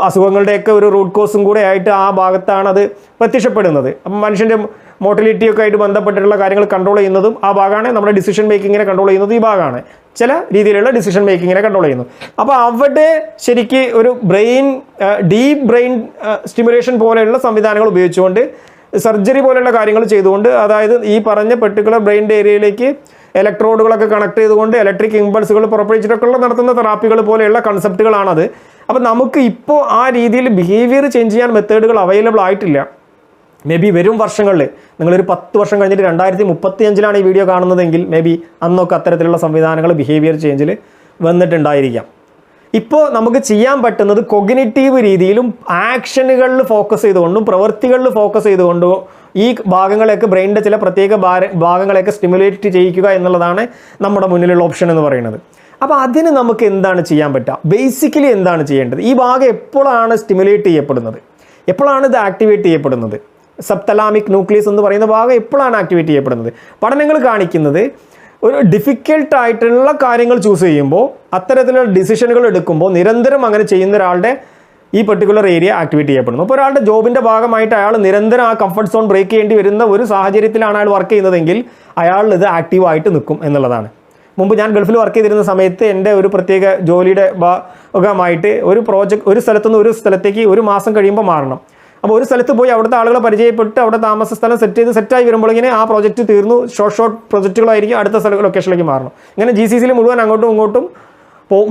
അസുഖങ്ങളുടെയൊക്കെ ഒരു റൂട്ട് കോസും കൂടെ ആയിട്ട് ആ ഭാഗത്താണ് അത് പ്രത്യക്ഷപ്പെടുന്നത്. അപ്പം മനുഷ്യൻ്റെ മോട്ടിലിറ്റിയൊക്കെ ആയിട്ട് ബന്ധപ്പെട്ടിട്ടുള്ള കാര്യങ്ങൾ കൺട്രോൾ ചെയ്യുന്നതും ആ ഭാഗമാണ്. നമ്മുടെ ഡിസിഷൻ മേക്കിങ്ങിനെ കൺട്രോൾ ചെയ്യുന്നത് ഈ ഭാഗമാണ്. ചില രീതിയിലുള്ള ഡിസിഷൻ മേക്കിങ്ങിനെ കൺട്രോൾ ചെയ്യുന്നു. അപ്പോൾ അവിടെ ശരിക്ക് ഒരു ഡീപ്പ് ബ്രെയിൻ സ്റ്റിമുലേഷൻ പോലെയുള്ള സംവിധാനങ്ങൾ ഉപയോഗിച്ചുകൊണ്ട്, സർജറി പോലെയുള്ള കാര്യങ്ങൾ ചെയ്തുകൊണ്ട്, അതായത് ഈ പറഞ്ഞ പെർട്ടിക്കുലർ ബ്രെയിൻ്റെ ഏരിയയിലേക്ക് ഇലക്ട്രോഡുകളൊക്കെ കണക്ട് ചെയ്തുകൊണ്ട് ഇലക്ട്രിക് ഇമ്പൾസുകൾ പുറപ്പെടുവിച്ചിട്ടൊക്കെ നടത്തുന്ന തെറാപ്പികൾ പോലെയുള്ള കൺസെപ്റ്റുകളാണത്. അപ്പോൾ നമുക്ക് ഇപ്പോൾ ആ രീതിയിൽ ബിഹേവിയർ ചേഞ്ച് ചെയ്യാൻ മെത്തേഡുകൾ അവൈലബിൾ ആയിട്ടില്ല. മേ ബി വരും വർഷങ്ങളിൽ, നിങ്ങളൊരു 10 വർഷം കഴിഞ്ഞിട്ട് 2035 ഈ വീഡിയോ കാണുന്നതെങ്കിൽ മേ ബി അന്നൊക്കെ അത്തരത്തിലുള്ള സംവിധാനങ്ങൾ ബിഹേവിയർ ചേഞ്ചിൽ വന്നിട്ടുണ്ടായിരിക്കാം. ഇപ്പോൾ നമുക്ക് ചെയ്യാൻ പറ്റുന്നത് കൊഗ്നിറ്റീവ് രീതിയിലും ആക്ഷനുകളിൽ ഫോക്കസ് ചെയ്തുകൊണ്ടും പ്രവൃത്തികളിൽ ഫോക്കസ് ചെയ്തുകൊണ്ടും ഈ ഭാഗങ്ങളെയൊക്കെ, ബ്രെയിനിൻ്റെ ചില പ്രത്യേക ഭാഗങ്ങളെയൊക്കെ സ്റ്റിമുലേറ്റ് ചെയ്യിക്കുക എന്നുള്ളതാണ് നമ്മുടെ മുന്നിലുള്ള ഓപ്ഷൻ എന്ന് പറയുന്നത്. അപ്പോൾ അതിന് നമുക്ക് എന്താണ് ചെയ്യാൻ പറ്റുക? ബേസിക്കലി എന്താണ് ചെയ്യേണ്ടത്? ഈ ഭാഗം എപ്പോഴാണ് സ്റ്റിമുലേറ്റ് ചെയ്യപ്പെടുന്നത്, എപ്പോഴാണ് ഇത് ആക്ടിവേറ്റ് ചെയ്യപ്പെടുന്നത്? സബ്തലാമിക് ന്യൂക്ലിയസ് എന്ന് പറയുന്ന ഭാഗം എപ്പോഴാണ് ആക്ടിവേറ്റ് ചെയ്യപ്പെടുന്നത്? പഠനങ്ങൾ കാണിക്കുന്നത് ഒരു ഡിഫിക്കൽട്ടായിട്ടുള്ള കാര്യങ്ങൾ ചൂസ് ചെയ്യുമ്പോൾ, അത്തരത്തിലുള്ള ഡിസിഷനുകൾ എടുക്കുമ്പോൾ നിരന്തരം അങ്ങനെ ചെയ്യുന്ന ഒരാളുടെ ഈ പെർട്ടിക്കുലർ ഏരിയ ആക്ടിവേറ്റ് ചെയ്യപ്പെടുന്നു. അപ്പോൾ ഒരാളുടെ ജോബിൻ്റെ ഭാഗമായിട്ട് അയാൾ നിരന്തരം ആ കംഫർട്ട് സോൺ ബ്രേക്ക് ചെയ്യേണ്ടി വരുന്ന ഒരു സാഹചര്യത്തിലാണ് അയാൾ വർക്ക് ചെയ്യുന്നതെങ്കിൽ അയാൾ ഇത് ആക്റ്റീവായിട്ട് നിൽക്കും എന്നുള്ളതാണ്. മുമ്പ് ഞാൻ ഗൾഫിൽ വർക്ക് ചെയ്തിരുന്ന സമയത്ത് എൻ്റെ ഒരു പ്രത്യേക ജോലിയുടെ ഭാഗമായിട്ട് ഒരു സ്ഥലത്തുനിന്ന് ഒരു സ്ഥലത്തേക്ക് ഒരു മാസം കഴിയുമ്പോൾ മാറണം. അപ്പോൾ ഒരു സ്ഥലത്ത് പോയി അവിടുത്തെ ആളുകളെ പരിചയപ്പെട്ട് അവിടെ താമസ സ്ഥലം സെറ്റായി വരുമ്പോൾ ഇങ്ങനെ ആ പ്രോജക്റ്റ് തീർന്നു, ഷോർട്ട് പ്രൊജക്റ്റുകളായിരിക്കും, അടുത്ത ലൊക്കേഷനിലേക്ക് മാറണം. ഇങ്ങനെ GCCയിൽ മുഴുവൻ അങ്ങോട്ടും ഇങ്ങോട്ടും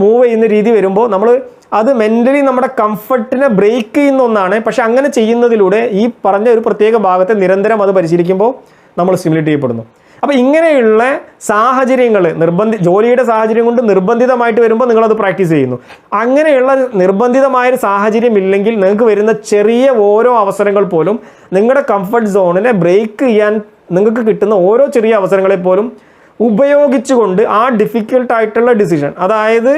മൂവ് ചെയ്യുന്ന രീതി വരുമ്പോൾ നമ്മൾ അത് മെൻ്റലി നമ്മുടെ കംഫർട്ടിനെ ബ്രേക്ക് ചെയ്യുന്ന ഒന്നാണ്. പക്ഷെ അങ്ങനെ ചെയ്യുന്നതിലൂടെ ഈ പറഞ്ഞ ഒരു പ്രത്യേക ഭാഗത്തെ നിരന്തരം അത് പരിശീലിക്കുമ്പോൾ നമ്മൾ സ്റ്റിമുലേറ്റ് ചെയ്യപ്പെടുന്നു. അപ്പോൾ ഇങ്ങനെയുള്ള സാഹചര്യങ്ങൾ ജോലിയുടെ സാഹചര്യം കൊണ്ട് നിർബന്ധിതമായിട്ട് വരുമ്പോൾ നിങ്ങളത് പ്രാക്ടീസ് ചെയ്യുന്നു. അങ്ങനെയുള്ള നിർബന്ധിതമായൊരു സാഹചര്യം ഇല്ലെങ്കിൽ നിങ്ങൾക്ക് വരുന്ന ചെറിയ ഓരോ അവസരങ്ങൾ പോലും നിങ്ങളുടെ കംഫർട്ട് സോണിനെ ബ്രേക്ക് ചെയ്യാൻ നിങ്ങൾക്ക് കിട്ടുന്ന ഓരോ ചെറിയ അവസരങ്ങളെ പോലും ഉപയോഗിച്ചുകൊണ്ട് ആ ഡിഫിക്കൽട്ടായിട്ടുള്ള ഡിസിഷൻ, അതായത്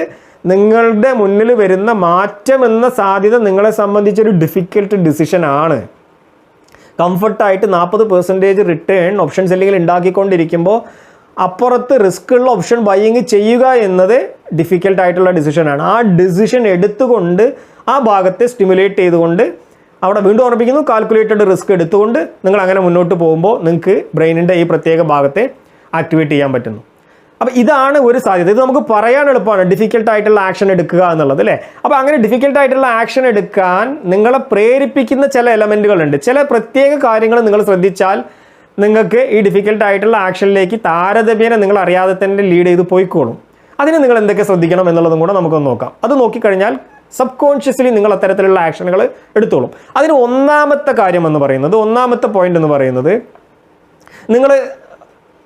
നിങ്ങളുടെ മുന്നിൽ വരുന്ന മാറ്റം എന്ന സാധ്യത നിങ്ങളെ സംബന്ധിച്ചൊരു ഡിഫിക്കൽട്ട് ഡിസിഷനാണ്. കംഫർട്ടായിട്ട് 40% റിട്ടേൺ ഓപ്ഷൻ സെല്ലിങ്ങിൽ ഉണ്ടാക്കിക്കൊണ്ടിരിക്കുമ്പോൾ അപ്പുറത്ത് റിസ്ക് ഉള്ള ഓപ്ഷൻ ബൈയിങ് ചെയ്യുക എന്നത് ഡിഫിക്കൽട്ടായിട്ടുള്ള ഡിസിഷനാണ്. ആ ഡിസിഷൻ എടുത്തുകൊണ്ട് ആ ഭാഗത്തെ സ്റ്റിമുലേറ്റ് ചെയ്തുകൊണ്ട് അവിടെ വീണ്ടും ഓർമ്മിപ്പിക്കുന്നു, കാൽക്കുലേറ്റഡ് റിസ്ക് എടുത്തുകൊണ്ട് നിങ്ങൾ അങ്ങനെ മുന്നോട്ട് പോകുമ്പോൾ നിങ്ങൾക്ക് ബ്രെയിനിൻ്റെ ഈ പ്രത്യേക ഭാഗത്തെ ആക്ടിവേറ്റ് ചെയ്യാൻ പറ്റുന്നു. അപ്പോൾ ഇതാണ് ഒരു സാധ്യത. ഇത് നമുക്ക് പറയാൻ എളുപ്പമാണ്, ഡിഫിക്കൽട്ടായിട്ടുള്ള ആക്ഷൻ എടുക്കുക എന്നുള്ളത് അല്ലേ. അപ്പോൾ അങ്ങനെ ഡിഫിക്കൽട്ടായിട്ടുള്ള ആക്ഷൻ എടുക്കാൻ നിങ്ങളെ പ്രേരിപ്പിക്കുന്ന ചില എലമെൻറ്റുകളുണ്ട്. ചില പ്രത്യേക കാര്യങ്ങൾ നിങ്ങൾ ശ്രദ്ധിച്ചാൽ നിങ്ങൾക്ക് ഈ ഡിഫിക്കൽട്ടായിട്ടുള്ള ആക്ഷനിലേക്ക് താരതമ്യേന നിങ്ങൾ അറിയാതെ തന്നെ ലീഡ് ചെയ്ത് പോയിക്കോളും. അതിന് നിങ്ങൾ എന്തൊക്കെ ശ്രദ്ധിക്കണം എന്നുള്ളതും കൂടെ നമുക്കൊന്ന് നോക്കാം. അത് നോക്കിക്കഴിഞ്ഞാൽ സബ്കോൺഷ്യസ്ലി നിങ്ങൾ അത്തരത്തിലുള്ള ആക്ഷനുകൾ എടുത്തോളും. അതിന് ഒന്നാമത്തെ കാര്യം എന്ന് പറയുന്നത്, ഒന്നാമത്തെ പോയിന്റ് എന്ന് പറയുന്നത്,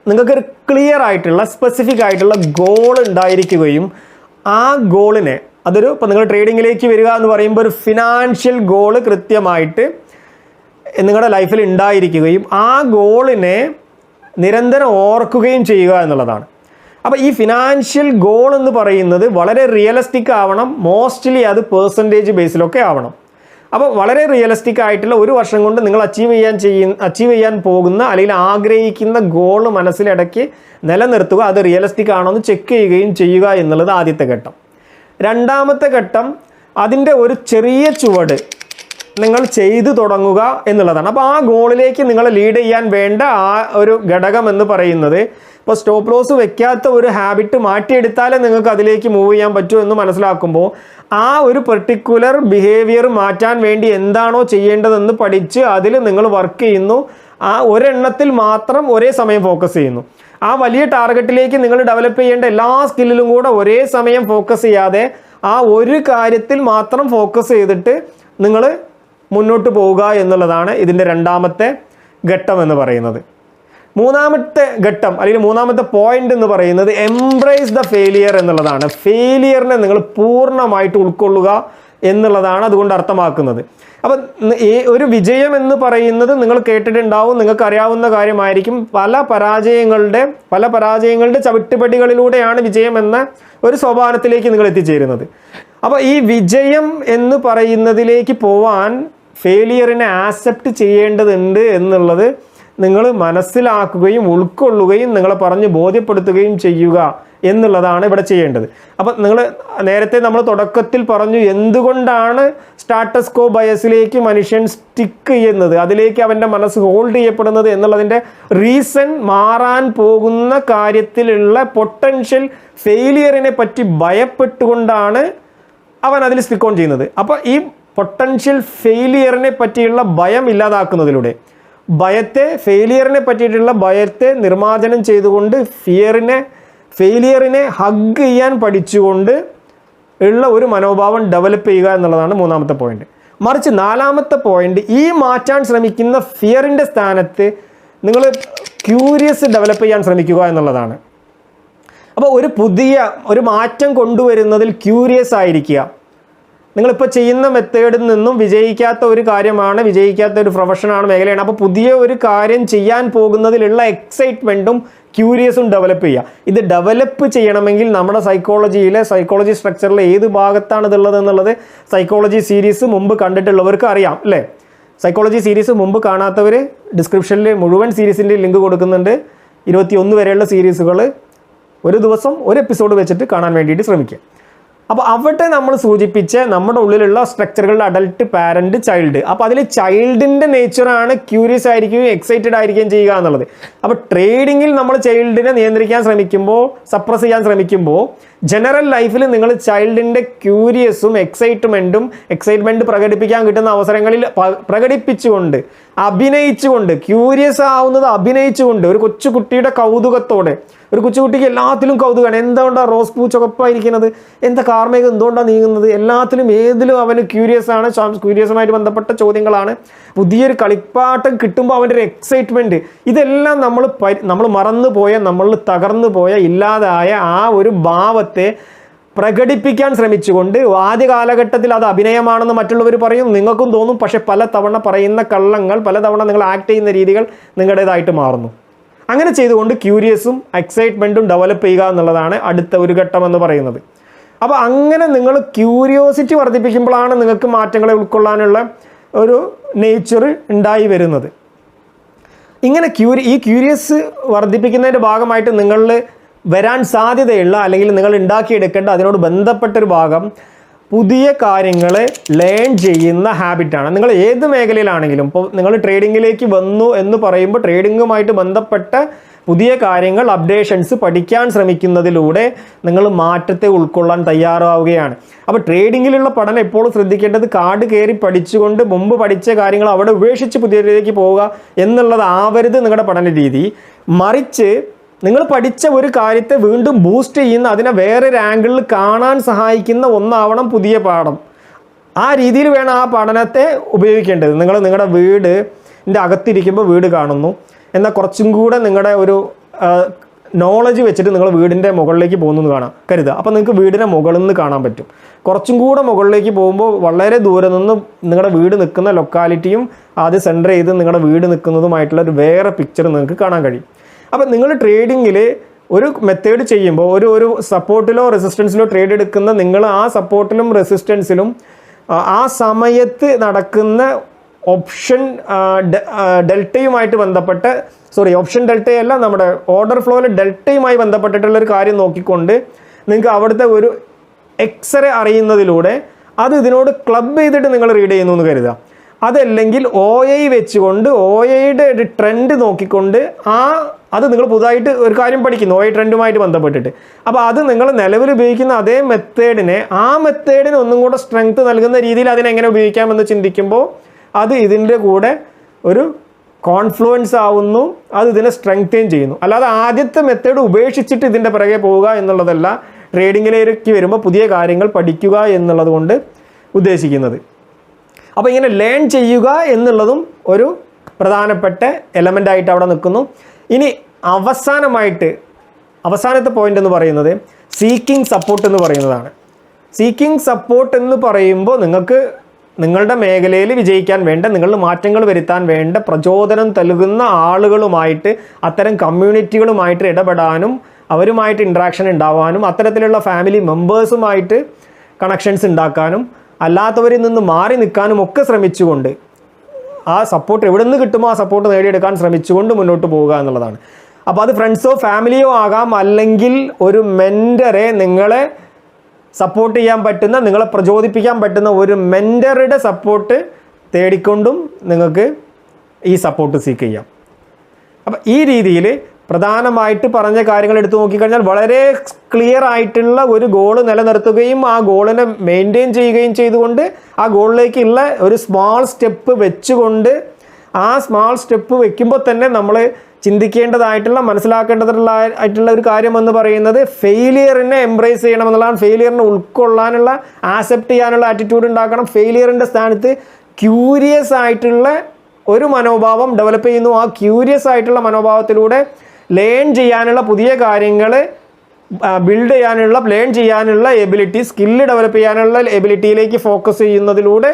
നിങ്ങൾക്കൊരു ക്ലിയർ ആയിട്ടുള്ള സ്പെസിഫിക് ആയിട്ടുള്ള ഗോൾ ഉണ്ടായിരിക്കുകയും ആ ഗോളിനെ ഇപ്പോൾ നിങ്ങൾ ട്രേഡിങ്ങിലേക്ക് വരിക എന്ന് പറയുമ്പോൾ ഒരു ഫിനാൻഷ്യൽ ഗോള് കൃത്യമായിട്ട് നിങ്ങളുടെ ലൈഫിൽ ഉണ്ടായിരിക്കുകയും ആ ഗോളിനെ നിരന്തരം ഓർക്കുകയും ചെയ്യുക എന്നുള്ളതാണ്. അപ്പോൾ ഈ ഫിനാൻഷ്യൽ ഗോൾ എന്ന് പറയുന്നത് വളരെ റിയലിസ്റ്റിക് ആവണം. മോസ്റ്റ്ലി അത് പെർസെൻറ്റേജ് ബേസിലൊക്കെ ആവണം. അപ്പോൾ വളരെ റിയലിസ്റ്റിക് ആയിട്ടുള്ള ഒരു വർഷം കൊണ്ട് നിങ്ങൾ അച്ചീവ് ചെയ്യാൻ പോകുന്ന അല്ലെങ്കിൽ ആഗ്രഹിക്കുന്ന ഗോൾ മനസ്സിലിടയ്ക്ക് നിലനിർത്തുക. അത് റിയലിസ്റ്റിക് ആണോ എന്ന് ചെക്ക് ചെയ്യുകയും ചെയ്യുക എന്നുള്ളത് ആദ്യത്തെ ഘട്ടം. രണ്ടാമത്തെ ഘട്ടം അതിൻ്റെ ഒരു ചെറിയ ചുവട് നിങ്ങൾ ചെയ്തു തുടങ്ങുക എന്നുള്ളതാണ്. അപ്പോൾ ആ ഗോളിലേക്ക് നിങ്ങളെ ലീഡ് ചെയ്യാൻ വേണ്ട ആ ഒരു ഘടകം എന്ന് പറയുന്നത്, ഇപ്പോൾ സ്റ്റോപ്പ് ലോസ് വെക്കാത്ത ഒരു ഹാബിറ്റ് മാറ്റിയെടുത്താലേ നിങ്ങൾക്ക് അതിലേക്ക് മൂവ് ചെയ്യാൻ പറ്റൂ എന്ന് മനസ്സിലാക്കുമ്പോൾ ആ ഒരു പെർട്ടിക്കുലർ ബിഹേവിയർ മാറ്റാൻ വേണ്ടി എന്താണോ ചെയ്യേണ്ടതെന്ന് പഠിച്ച് അതിൽ നിങ്ങൾ വർക്ക് ചെയ്യുന്നു. ആ ഒരെണ്ണത്തിൽ മാത്രം ഒരേ സമയം ഫോക്കസ് ചെയ്യുന്നു. ആ വലിയ ടാർഗറ്റിലേക്ക് നിങ്ങൾ ഡെവലപ്പ് ചെയ്യേണ്ട എല്ലാ സ്കില്ലിലും കൂടെ ഒരേ സമയം ഫോക്കസ് ചെയ്യാതെ ആ ഒരു കാര്യത്തിൽ മാത്രം ഫോക്കസ് ചെയ്തിട്ട് നിങ്ങൾ മുന്നോട്ട് പോവുക എന്നുള്ളതാണ് ഇതിൻ്റെ രണ്ടാമത്തെ ഘട്ടം എന്ന് പറയുന്നത്. മൂന്നാമത്തെ ഘട്ടം അല്ലെങ്കിൽ മൂന്നാമത്തെ പോയിന്റ് എന്ന് പറയുന്നത് എംബ്രേസ് ദ ഫെയിലിയർ എന്നുള്ളതാണ്. ഫെയിലിയറിനെ നിങ്ങൾ പൂർണ്ണമായിട്ട് ഉൾക്കൊള്ളുക എന്നുള്ളതാണ് അതുകൊണ്ട് അർത്ഥമാക്കുന്നത്. അപ്പം ഈ ഒരു വിജയം എന്ന് പറയുന്നത് നിങ്ങൾ കേട്ടിട്ടുണ്ടാവും, നിങ്ങൾക്ക് അറിയാവുന്ന കാര്യമായിരിക്കും. പല പരാജയങ്ങളുടെ ചവിട്ടുപടികളിലൂടെയാണ് വിജയം എന്ന ഒരു സോപാനത്തിലേക്ക് നിങ്ങൾ എത്തിച്ചേരുന്നത്. അപ്പോൾ ഈ വിജയം എന്ന് പറയുന്നതിലേക്ക് പോവാൻ ഫെയിലിയറിനെ ആക്സെപ്റ്റ് ചെയ്യേണ്ടതുണ്ട് എന്നുള്ളത് നിങ്ങൾ മനസ്സിലാക്കുകയും ഉൾക്കൊള്ളുകയും നിങ്ങളെ പറഞ്ഞ് ബോധ്യപ്പെടുത്തുകയും ചെയ്യുക എന്നുള്ളതാണ് ഇവിടെ ചെയ്യേണ്ടത്. അപ്പം നേരത്തെ നമ്മൾ തുടക്കത്തിൽ പറഞ്ഞു എന്തുകൊണ്ടാണ് സ്റ്റാറ്റസ് കോ ബയസിലേക്ക് മനുഷ്യൻ സ്റ്റിക്ക് ചെയ്യുന്നത്, അതിലേക്ക് അവൻ്റെ മനസ്സ് ഹോൾഡ് ചെയ്യപ്പെടുന്നത് എന്നുള്ളതിൻ്റെ റീസൺ മാറാൻ പോകുന്ന കാര്യത്തിലുള്ള പൊട്ടൻഷ്യൽ ഫെയിലിയറിനെ പറ്റി ഭയപ്പെട്ടുകൊണ്ടാണ് അവൻ അതിൽ സ്റ്റിക്ക് ഓൺ ചെയ്യുന്നത്. അപ്പോൾ ഈ പൊട്ടൻഷ്യൽ ഫെയിലിയറിനെ പറ്റിയുള്ള ഭയം ഇല്ലാതാക്കുന്നതിലൂടെ, ഫെയിലിയറിനെ പറ്റിയിട്ടുള്ള ഭയത്തെ നിർമ്മാർജ്ജനം ചെയ്തുകൊണ്ട് ഫെയിലിയറിനെ ഹഗ് ചെയ്യാൻ പഠിച്ചുകൊണ്ട് ഉള്ള ഒരു മനോഭാവം ഡെവലപ്പ് ചെയ്യുക എന്നുള്ളതാണ് മൂന്നാമത്തെ പോയിന്റ്. മറിച്ച് നാലാമത്തെ പോയിന്റ്, ഈ മാറ്റാൻ ശ്രമിക്കുന്ന ഫിയറിൻ്റെ സ്ഥാനത്ത് നിങ്ങൾ ക്യൂരിയസ് ഡെവലപ്പ് ചെയ്യാൻ ശ്രമിക്കുക എന്നുള്ളതാണ്. അപ്പോൾ ഒരു മാറ്റം കൊണ്ടുവരുന്നതിൽ ക്യൂരിയസ് ആയിരിക്കുക. നിങ്ങളിപ്പോൾ ചെയ്യുന്ന മെത്തേഡിൽ നിന്നും വിജയിക്കാത്ത ഒരു കാര്യമാണ്, വിജയിക്കാത്ത ഒരു പ്രൊഫഷനാണ്, മേഖലയാണ്. അപ്പോൾ പുതിയ ഒരു കാര്യം ചെയ്യാൻ പോകുന്നതിലുള്ള എക്സൈറ്റ്മെൻറ്റും ക്യൂരിയസും ഡെവലപ്പ് ചെയ്യുക. ഇത് ഡെവലപ്പ് ചെയ്യണമെങ്കിൽ നമ്മുടെ സൈക്കോളജി സ്ട്രക്ചറിൽ ഏത് ഭാഗത്താണ് ഇതുള്ളത് എന്നുള്ളത് സൈക്കോളജി സീരീസ് മുമ്പ് കണ്ടിട്ടുള്ളവർക്ക് അറിയാം അല്ലേ. സൈക്കോളജി സീരീസ് മുമ്പ് കാണാത്തവർ ഡിസ്ക്രിപ്ഷനിൽ മുഴുവൻ സീരീസിൻ്റെ ലിങ്ക് കൊടുക്കുന്നുണ്ട്. 21 വരെയുള്ള സീരീസുകൾ ഒരു ദിവസം ഒരു എപ്പിസോഡ് വെച്ചിട്ട് കാണാൻ വേണ്ടിയിട്ട് ശ്രമിക്കുക. അപ്പോൾ അവിടെ നമ്മൾ സൂചിപ്പിച്ച നമ്മുടെ ഉള്ളിലുള്ള സ്ട്രക്ചറുകളിൽ അഡൽട്ട്, പാരൻറ്റ്, ചൈൽഡ്. അപ്പോൾ അതിൽ ചൈൽഡിൻ്റെ നേച്ചറാണ് ക്യൂരിയസ് ആയിരിക്കുകയും എക്സൈറ്റഡ് ആയിരിക്കുകയും ചെയ്യുക എന്നുള്ളത്. അപ്പോൾ ട്രേഡിങ്ങിൽ നമ്മൾ ചൈൽഡിനെ നിയന്ത്രിക്കാൻ ശ്രമിക്കുമ്പോൾ, സപ്രസ് ചെയ്യാൻ ശ്രമിക്കുമ്പോൾ ജനറൽ ലൈഫിൽ നിങ്ങൾ ചൈൽഡിൻ്റെ ക്യൂരിയസും എക്സൈറ്റ്മെൻറ്റ് പ്രകടിപ്പിക്കാൻ കിട്ടുന്ന അവസരങ്ങളിൽ പ്രകടിപ്പിച്ചുകൊണ്ട് അഭിനയിച്ചുകൊണ്ട്, ക്യൂരിയസ് ആവുന്നത് അഭിനയിച്ചുകൊണ്ട്, ഒരു കൊച്ചുകുട്ടിയുടെ കൗതുകത്തോടെ, ഒരു കൊച്ചുകുട്ടിക്ക് എല്ലാത്തിലും കൗതുകമാണ്. എന്തുകൊണ്ടാണ് റോസ് പൂ ചുവപ്പായിരിക്കുന്നത്, എന്താ കാർമേഘം എന്തുകൊണ്ടാണ് നീങ്ങുന്നത്, എല്ലാത്തിലും ഏതിലും അവന് ക്യൂരിയസ് ആണ്. ക്യൂരിയസുമായിട്ട് ബന്ധപ്പെട്ട ചോദ്യങ്ങളാണ്. പുതിയൊരു കളിപ്പാട്ടം കിട്ടുമ്പോൾ അവൻ്റെ ഒരു എക്സൈറ്റ്മെൻറ്റ്, ഇതെല്ലാം നമ്മൾ മറന്നു പോയ, നമ്മൾ തകർന്നു പോയ, ഇല്ലാതായ ആ ഒരു ഭാവത്തെ പ്രകടിപ്പിക്കാൻ ശ്രമിച്ചുകൊണ്ട്, ആദ്യ കാലഘട്ടത്തിൽ അത് അഭിനയമാണെന്ന് മറ്റുള്ളവർ പറയും, നിങ്ങൾക്കും തോന്നും. പക്ഷെ പലതവണ പറയുന്ന കള്ളങ്ങൾ, പലതവണ നിങ്ങൾ ആക്ട് ചെയ്യുന്ന രീതികൾ നിങ്ങളുടേതായിട്ട് മാറുന്നു. അങ്ങനെ ചെയ്തുകൊണ്ട് ക്യൂരിയസും എക്സൈറ്റ്മെൻറ്റും ഡെവലപ്പ് ചെയ്യുക എന്നുള്ളതാണ് അടുത്ത ഒരു ഘട്ടം എന്ന് പറയുന്നത്. അപ്പോൾ അങ്ങനെ നിങ്ങൾ ക്യൂരിയോസിറ്റി വർദ്ധിപ്പിക്കുമ്പോഴാണ് നിങ്ങൾക്ക് മാറ്റങ്ങളെ ഉൾക്കൊള്ളാനുള്ള ഒരു നേച്ചർ ഉണ്ടായി വരുന്നത്. ഇങ്ങനെ ഈ ക്യൂരിയസ് വർദ്ധിപ്പിക്കുന്നതിൻ്റെ ഭാഗമായിട്ട് നിങ്ങളിൽ വരാൻ സാധ്യതയുള്ള, അല്ലെങ്കിൽ നിങ്ങൾ ഉണ്ടാക്കിയെടുക്കേണ്ട അതിനോട് ബന്ധപ്പെട്ടൊരു ഭാഗം പുതിയ കാര്യങ്ങളെ ലേൺ ചെയ്യുന്ന ഹാബിറ്റാണ്. നിങ്ങൾ ഏത് മേഖലയിലാണെങ്കിലും, ഇപ്പോൾ നിങ്ങൾ ട്രേഡിങ്ങിലേക്ക് വന്നു എന്ന് പറയുമ്പോൾ ട്രേഡിങ്ങുമായിട്ട് ബന്ധപ്പെട്ട പുതിയ കാര്യങ്ങൾ, അപ്ഡേഷൻസ് പഠിക്കാൻ ശ്രമിക്കുന്നതിലൂടെ നിങ്ങൾ മാറ്റത്തെ ഉൾക്കൊള്ളാൻ തയ്യാറാവുകയാണ്. അപ്പോൾ ട്രേഡിങ്ങിലുള്ള പഠനം എപ്പോഴും ശ്രദ്ധിക്കേണ്ടത് കാർഡ് കയറി പഠിച്ചുകൊണ്ട് മുമ്പ് പഠിച്ച കാര്യങ്ങൾ അവിടെ ഉപേക്ഷിച്ച് പുതിയതിലേക്ക് പോവുക എന്നുള്ളതാവരുത് നിങ്ങളുടെ പഠന രീതി. മറിച്ച് നിങ്ങൾ പഠിച്ച ഒരു കാര്യത്തെ വീണ്ടും ബൂസ്റ്റ് ചെയ്യുന്ന, അതിനെ വേറൊരു ആംഗിളിൽ കാണാൻ സഹായിക്കുന്ന ഒന്നാവണം പുതിയ പാഠം. ആ രീതിയിൽ വേണം ആ പഠനത്തെ ഉപയോഗിക്കേണ്ടത്. നിങ്ങളുടെ വീടിൻ്റെ അകത്തിരിക്കുമ്പോൾ വീട് കാണുന്നു, എന്നാൽ കുറച്ചും കൂടെ നിങ്ങളുടെ ഒരു നോളജ് വെച്ചിട്ട് നിങ്ങൾ വീടിൻ്റെ മുകളിലേക്ക് പോകുന്നു കാണാം കരുതുക. അപ്പോൾ നിങ്ങൾക്ക് വീടിനെ മുകളിൽ നിന്ന് കാണാൻ പറ്റും. കുറച്ചും കൂടെ മുകളിലേക്ക് പോകുമ്പോൾ വളരെ ദൂരെ നിന്ന് നിങ്ങളുടെ വീട് നിൽക്കുന്ന ലൊക്കാലിറ്റിയും ആദ്യം സെൻറ്റർ ചെയ്ത് നിങ്ങളുടെ വീട് നിൽക്കുന്നതുമായിട്ടുള്ള ഒരു വേറെ പിക്ചർ നിങ്ങൾക്ക് കാണാൻ കഴിയും. അപ്പോൾ നിങ്ങൾ ട്രേഡിങ്ങിൽ ഒരു മെത്തേഡ് ചെയ്യുമ്പോൾ, ഒരു സപ്പോർട്ടിലോ റെസിസ്റ്റൻസിലോ ട്രേഡ് എടുക്കുന്ന നിങ്ങൾ ആ സപ്പോർട്ടിലും റെസിസ്റ്റൻസിലും ആ സമയത്ത് നടക്കുന്ന ഓപ്ഷൻ ഡെൽറ്റയുമായിട്ട് ബന്ധപ്പെട്ട, ഓപ്ഷൻ ഡെൽറ്റയല്ല, നമ്മുടെ ഓർഡർ ഫ്ലോയിൽ ഡെൽറ്റയുമായി ബന്ധപ്പെട്ടിട്ടുള്ളൊരു കാര്യം നോക്കിക്കൊണ്ട് നിങ്ങൾക്ക് അവിടുത്തെ ഒരു എക്സ്റേ അറിയുന്നതിലൂടെ അത് ഇതിനോട് ക്ലബ് ചെയ്തിട്ട് നിങ്ങൾ റീഡ് ചെയ്യുന്നു എന്ന് കരുതുക. അതല്ലെങ്കിൽ OI വെച്ചുകൊണ്ട് OIയുടെ ഒരു ട്രെൻഡ് നോക്കിക്കൊണ്ട് അത് നിങ്ങൾ പുതുതായിട്ട് ഒരു കാര്യം പഠിക്കുന്നു OI ട്രെൻഡുമായിട്ട് ബന്ധപ്പെട്ടിട്ട്. അപ്പോൾ അത് നിങ്ങൾ നിലവിൽ ഉപയോഗിക്കുന്ന അതേ മെത്തേഡിനെ, ആ മെത്തേഡിന് ഒന്നും കൂടെ സ്ട്രെങ്ത് നൽകുന്ന രീതിയിൽ അതിനെങ്ങനെ ഉപയോഗിക്കാമെന്ന് ചിന്തിക്കുമ്പോൾ അത് ഇതിൻ്റെ കൂടെ ഒരു കോൺഫ്ലുവൻസ് ആവുന്നു, അത് ഇതിനെ സ്ട്രെങ്തൻ ചെയ്യുന്നു. അല്ലാതെ ആദ്യത്തെ മെത്തേഡ് ഉപേക്ഷിച്ചിട്ട് ഇതിൻ്റെ പിറകെ പോവുക എന്നുള്ളതല്ല ട്രേഡിങ്ങിലേക്ക് വരുമ്പോൾ പുതിയ കാര്യങ്ങൾ പഠിക്കുക എന്നുള്ളത് കൊണ്ട് ഉദ്ദേശിക്കുന്നത്. അപ്പോൾ ഇങ്ങനെ ലേൺ ചെയ്യുക എന്നുള്ളതും ഒരു പ്രധാനപ്പെട്ട എലമെൻ്റായിട്ട് അവിടെ നിൽക്കുന്നു. ഇനി അവസാനത്തെ പോയിന്റ് എന്ന് പറയുന്നത് സീക്കിംഗ് സപ്പോർട്ട് എന്ന് പറയുന്നതാണ്. സീക്കിംഗ് സപ്പോർട്ട് എന്ന് പറയുമ്പോൾ നിങ്ങൾക്ക് നിങ്ങളുടെ മേഖലയിൽ വിജയിക്കാൻ വേണ്ട, നിങ്ങളുടെ മാറ്റങ്ങൾ വരുത്താൻ വേണ്ട പ്രചോദനം നൽകുന്ന ആളുകളുമായിട്ട്, അത്തരം കമ്മ്യൂണിറ്റികളുമായിട്ട് ഇടപെടാനും അവരുമായിട്ട് ഇൻട്രാക്ഷൻ ഉണ്ടാവാനും, അത്തരത്തിലുള്ള ഫാമിലി മെമ്പേഴ്സുമായിട്ട് കണക്ഷൻസ് ഉണ്ടാക്കാനും, അല്ലാത്തവരിൽ നിന്ന് മാറി നിൽക്കാനും ഒക്കെ ശ്രമിച്ചുകൊണ്ട് ആ സപ്പോർട്ട് എവിടെ നിന്ന് കിട്ടുമോ ആ സപ്പോർട്ട് നേടിയെടുക്കാൻ ശ്രമിച്ചുകൊണ്ട് മുന്നോട്ട് പോവുക എന്നുള്ളതാണ്. അപ്പോൾ അത് ഫ്രണ്ട്സോ ഫാമിലിയോ ആകാം, അല്ലെങ്കിൽ ഒരു മെൻറ്ററെ, നിങ്ങളെ സപ്പോർട്ട് ചെയ്യാൻ പറ്റുന്ന, നിങ്ങളെ പ്രചോദിപ്പിക്കാൻ പറ്റുന്ന ഒരു മെൻറ്ററുടെ സപ്പോർട്ട് തേടിക്കൊണ്ടും നിങ്ങൾക്ക് ഈ സപ്പോർട്ട് സീക്ക് ചെയ്യാം. അപ്പം ഈ രീതിയിൽ പ്രധാനമായിട്ട് പറഞ്ഞ കാര്യങ്ങൾ എടുത്തു നോക്കിക്കഴിഞ്ഞാൽ വളരെ ക്ലിയർ ആയിട്ടുള്ള ഒരു ഗോൾ നിലനിർത്തുകയും ആ ഗോളിനെ മെയിൻറ്റെയിൻ ചെയ്യുകയും ചെയ്തുകൊണ്ട് ആ ഗോളിലേക്കുള്ള ഒരു സ്മാൾ സ്റ്റെപ്പ് വെച്ചുകൊണ്ട്, ആ സ്മാൾ സ്റ്റെപ്പ് വെക്കുമ്പോൾ തന്നെ നമ്മൾ ചിന്തിക്കേണ്ടതായിട്ടുള്ള, മനസ്സിലാക്കേണ്ടതായിട്ടുള്ള ഒരു കാര്യം എന്ന് പറയുന്നത് ഫെയിലിയറിനെ എംബ്രേസ് ചെയ്യണം എന്നുള്ളതാണ്. ഫെയിലിയറിനെ ഉൾക്കൊള്ളാനുള്ള, ആക്സെപ്റ്റ് ചെയ്യാനുള്ള ആറ്റിറ്റ്യൂഡ് ഉണ്ടാക്കണം. ഫെയിലിയറിൻ്റെ സ്ഥാനത്ത് ക്യൂരിയസ് ആയിട്ടുള്ള ഒരു മനോഭാവം ഡെവലപ്പ് ചെയ്യുന്നു. ആ ക്യൂരിയസ് ആയിട്ടുള്ള മനോഭാവത്തിലൂടെ ലേൺ ചെയ്യാനുള്ള, പുതിയ കാര്യങ്ങൾ ബിൽഡ് ചെയ്യാനുള്ള, ലേൺ ചെയ്യാനുള്ള എബിലിറ്റി, സ്കില്ല് ഡെവലപ്പ് ചെയ്യാനുള്ള എബിലിറ്റിയിലേക്ക് ഫോക്കസ് ചെയ്യുന്നതിലൂടെ,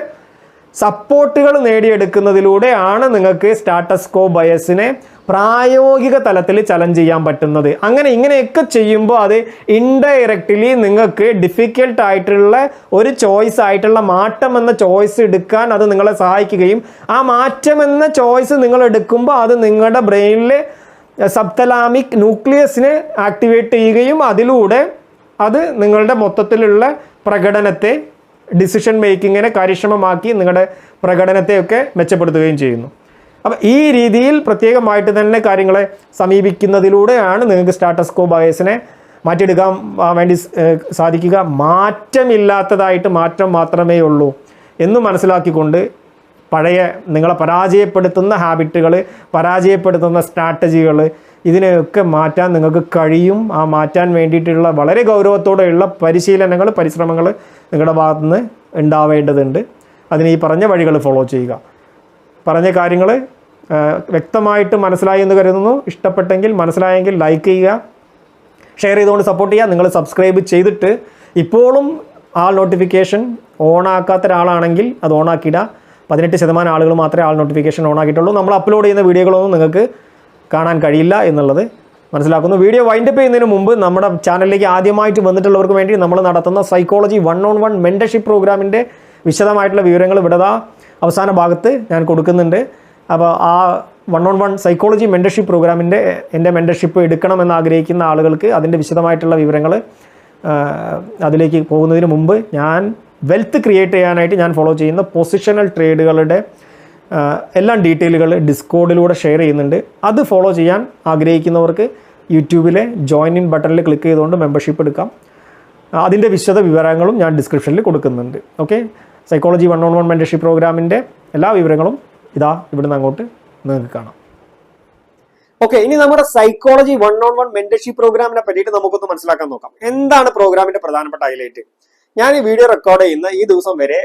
സപ്പോർട്ടുകൾ നേടിയെടുക്കുന്നതിലൂടെയാണ് നിങ്ങൾക്ക് സ്റ്റാറ്റസ് കോ ബയസിനെ പ്രായോഗിക തലത്തിൽ ചലഞ്ച് ചെയ്യാൻ പറ്റുന്നത്. ഇങ്ങനെയൊക്കെ ചെയ്യുമ്പോൾ അത് ഇൻഡയറക്റ്റ്ലി നിങ്ങൾക്ക് ഡിഫിക്കൽട്ടായിട്ടുള്ള ഒരു ചോയ്സ് ആയിട്ടുള്ള മാറ്റം എന്ന ചോയ്സ് എടുക്കാൻ അത് നിങ്ങളെ സഹായിക്കുകയും, ആ മാറ്റം എന്ന ചോയ്സ് നിങ്ങൾ എടുക്കുമ്പോൾ അത് നിങ്ങളുടെ ബ്രെയിനിലെ സബ്തലാമിക് ന്യൂക്ലിയസിനെ ആക്ടിവേറ്റ് ചെയ്യുകയും അതിലൂടെ അത് നിങ്ങളുടെ മൊത്തത്തിലുള്ള പ്രകടനത്തെ, ഡിസിഷൻ മേക്കിങ്ങിനെ കാര്യക്ഷമമാക്കി നിങ്ങളുടെ പ്രകടനത്തെയൊക്കെ മെച്ചപ്പെടുത്തുകയും ചെയ്യുന്നു. അപ്പം ഈ രീതിയിൽ പ്രത്യേകമായിട്ട് തന്നെ കാര്യങ്ങളെ സമീപിക്കുന്നതിലൂടെയാണ് നിങ്ങൾക്ക് സ്റ്റാറ്റസ് കോ ബയസിനെ മാറ്റിയെടുക്കാൻ വേണ്ടി സാധിക്കുക. മാറ്റമില്ലാത്തതായിട്ട് മാറ്റം മാത്രമേ ഉള്ളൂ എന്ന് മനസ്സിലാക്കിക്കൊണ്ട് പഴയ നിങ്ങളെ പരാജയപ്പെടുത്തുന്ന ഹാബിറ്റുകൾ, പരാജയപ്പെടുത്തുന്ന സ്ട്രാറ്റജികൾ, ഇതിനെയൊക്കെ മാറ്റാൻ നിങ്ങൾക്ക് കഴിയും. ആ മാറ്റാൻ വേണ്ടിയിട്ടുള്ള വളരെ ഗൗരവത്തോടെയുള്ള പരിശീലനങ്ങൾ, പരിശ്രമങ്ങൾ നിങ്ങളുടെ ഭാഗത്തുനിന്ന് ഉണ്ടാവേണ്ടതുണ്ട്. അതിന് ഈ പറഞ്ഞ വഴികൾ ഫോളോ ചെയ്യുക. പറഞ്ഞ കാര്യങ്ങൾ വ്യക്തമായിട്ട് മനസ്സിലായി എന്ന് കരുതുന്നു. ഇഷ്ടപ്പെട്ടെങ്കിൽ, മനസ്സിലായെങ്കിൽ ലൈക്ക് ചെയ്യുക, ഷെയർ ചെയ്തുകൊണ്ട് സപ്പോർട്ട് ചെയ്യുക. നിങ്ങൾ സബ്സ്ക്രൈബ് ചെയ്തിട്ട് ഇപ്പോഴും ആൾ നോട്ടിഫിക്കേഷൻ ഓണാക്കാത്ത ഒരാളാണെങ്കിൽ അത് ഓണാക്കിയിടുക. 18% ആളുകൾ മാത്രമേ ആൾ നോട്ടിഫിക്കേഷൻ ഓണാക്കിയിട്ടുള്ളൂ. നമ്മൾ അപ്ലോഡ് ചെയ്യുന്ന വീഡിയോകളൊന്നും നിങ്ങൾക്ക് കാണാൻ കഴിയില്ല എന്നുള്ളത് മനസ്സിലാക്കുന്നു. വീഡിയോ വൈൻഡപ്പ് ചെയ്യുന്നതിന് മുമ്പ് നമ്മുടെ ചാനലിലേക്ക് ആദ്യമായിട്ട് വന്നിട്ടുള്ളവർക്ക് വേണ്ടി നമ്മൾ നടത്തുന്ന സൈക്കോളജി 1-on-1 മെൻറ്റർഷിപ്പ് പ്രോഗ്രാമിൻ്റെ വിശദമായിട്ടുള്ള വിവരങ്ങൾ ഇവിടെ അവസാന ഭാഗത്ത് ഞാൻ കൊടുക്കുന്നുണ്ട്. അപ്പോൾ ആ 1-on-1 സൈക്കോളജി മെൻറ്റർഷിപ്പ് പ്രോഗ്രാമിൻ്റെ എൻ്റെ മെൻറ്റർഷിപ്പ് എടുക്കണമെന്ന് ആഗ്രഹിക്കുന്ന ആളുകൾക്ക് അതിൻ്റെ വിശദമായിട്ടുള്ള വിവരങ്ങൾ അതിലേക്ക് പോകുന്നതിന് മുമ്പ് ഞാൻ വെൽത്ത് ക്രിയേറ്റ് ചെയ്യാനായിട്ട് ഞാൻ ഫോളോ ചെയ്യുന്ന പൊസിഷണൽ ട്രേഡുകളുടെ എല്ലാ ഡീറ്റെയിലുകൾ ഡിസ്കോഡിലൂടെ ഷെയർ ചെയ്യുന്നുണ്ട്. അത് ഫോളോ ചെയ്യാൻ ആഗ്രഹിക്കുന്നവർക്ക് യൂട്യൂബിലെ ജോയിൻ ഇൻ ബട്ടണിൽ ക്ലിക്ക് ചെയ്തുകൊണ്ട് മെമ്പർഷിപ്പ് എടുക്കാം. അതിൻ്റെ വിശദ വിവരങ്ങളും ഞാൻ ഡിസ്ക്രിപ്ഷനിൽ കൊടുക്കുന്നുണ്ട്. ഓക്കെ, സൈക്കോളജി 1-on-1 മെൻറ്റർഷിപ്പ് പ്രോഗ്രാമിൻ്റെ എല്ലാ വിവരങ്ങളും ഇതാ ഇവിടുന്ന് അങ്ങോട്ട് നിങ്ങൾക്ക് കാണാം. ഓക്കെ, ഇനി നമ്മുടെ സൈക്കോളജി 1-on-1 മെന്റർഷിപ്പ് പ്രോഗ്രാമിനെ പറ്റിയിട്ട് നമുക്കൊന്ന് മനസ്സിലാക്കാൻ നോക്കാം. എന്താണ് പ്രോഗ്രാമിന്റെ പ്രധാനപ്പെട്ട ഹൈലൈറ്റ്? ഞാൻ ഈ വീഡിയോ റെക്കോർഡ് ചെയ്യുന്ന ഈ ദിവസം വരെ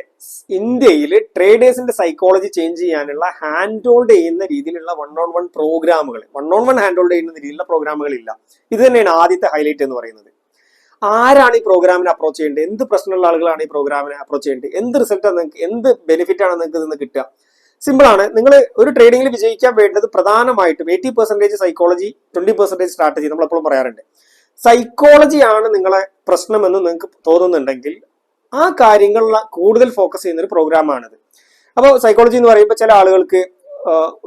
ഇന്ത്യയിൽ ട്രേഡേഴ്സിന്റെ സൈക്കോളജി ചേഞ്ച് ചെയ്യാനുള്ള ഹാൻഡ് ഹോൾഡ് ചെയ്യുന്ന രീതിയിലുള്ള 1-on-1 പ്രോഗ്രാമുകൾ, 1-on-1 ഹാൻഡ് ഹോൾഡ് ചെയ്യുന്ന രീതിയിലുള്ള പ്രോഗ്രാമുകൾ ഇല്ല. ഇത് തന്നെയാണ് ആദ്യത്തെ ഹൈലൈറ്റ് എന്ന് പറയുന്നത്. ആരാണ് ഈ പ്രോഗ്രാമിനെ അപ്രോച്ച് ചെയ്യേണ്ടത്? എന്ത് പ്രശ്നമുള്ള ആളുകളാണ് ഈ പ്രോഗ്രാമിനെ അപ്രോച്ച് ചെയ്യേണ്ടത്? എന്ത് റിസൾട്ടാണ് നിങ്ങൾക്ക്, എന്ത് ബെനിഫിറ്റ് ആണ് നിങ്ങൾക്ക് ഇതിൽ നിന്ന് കിട്ടുക? സിമ്പിൾ ആണ്. നിങ്ങൾ ഒരു ട്രേഡിംഗിൽ വിജയിക്കാൻ വേണ്ടത് പ്രധാനമായിട്ടും 80% സൈക്കോളജി, 20% സ്ട്രാറ്റജി. നമ്മൾ എപ്പോഴും പറയാറുണ്ട്, സൈക്കോളജിയാണ് നിങ്ങളെ പ്രശ്നമെന്ന് നിങ്ങൾക്ക് തോന്നുന്നുണ്ടെങ്കിൽ ആ കാര്യങ്ങളിൽ കൂടുതൽ ഫോക്കസ് ചെയ്യുന്ന ഒരു പ്രോഗ്രാമാണിത്. അപ്പോൾ സൈക്കോളജി എന്ന് പറയുമ്പോൾ ചില ആളുകൾക്ക്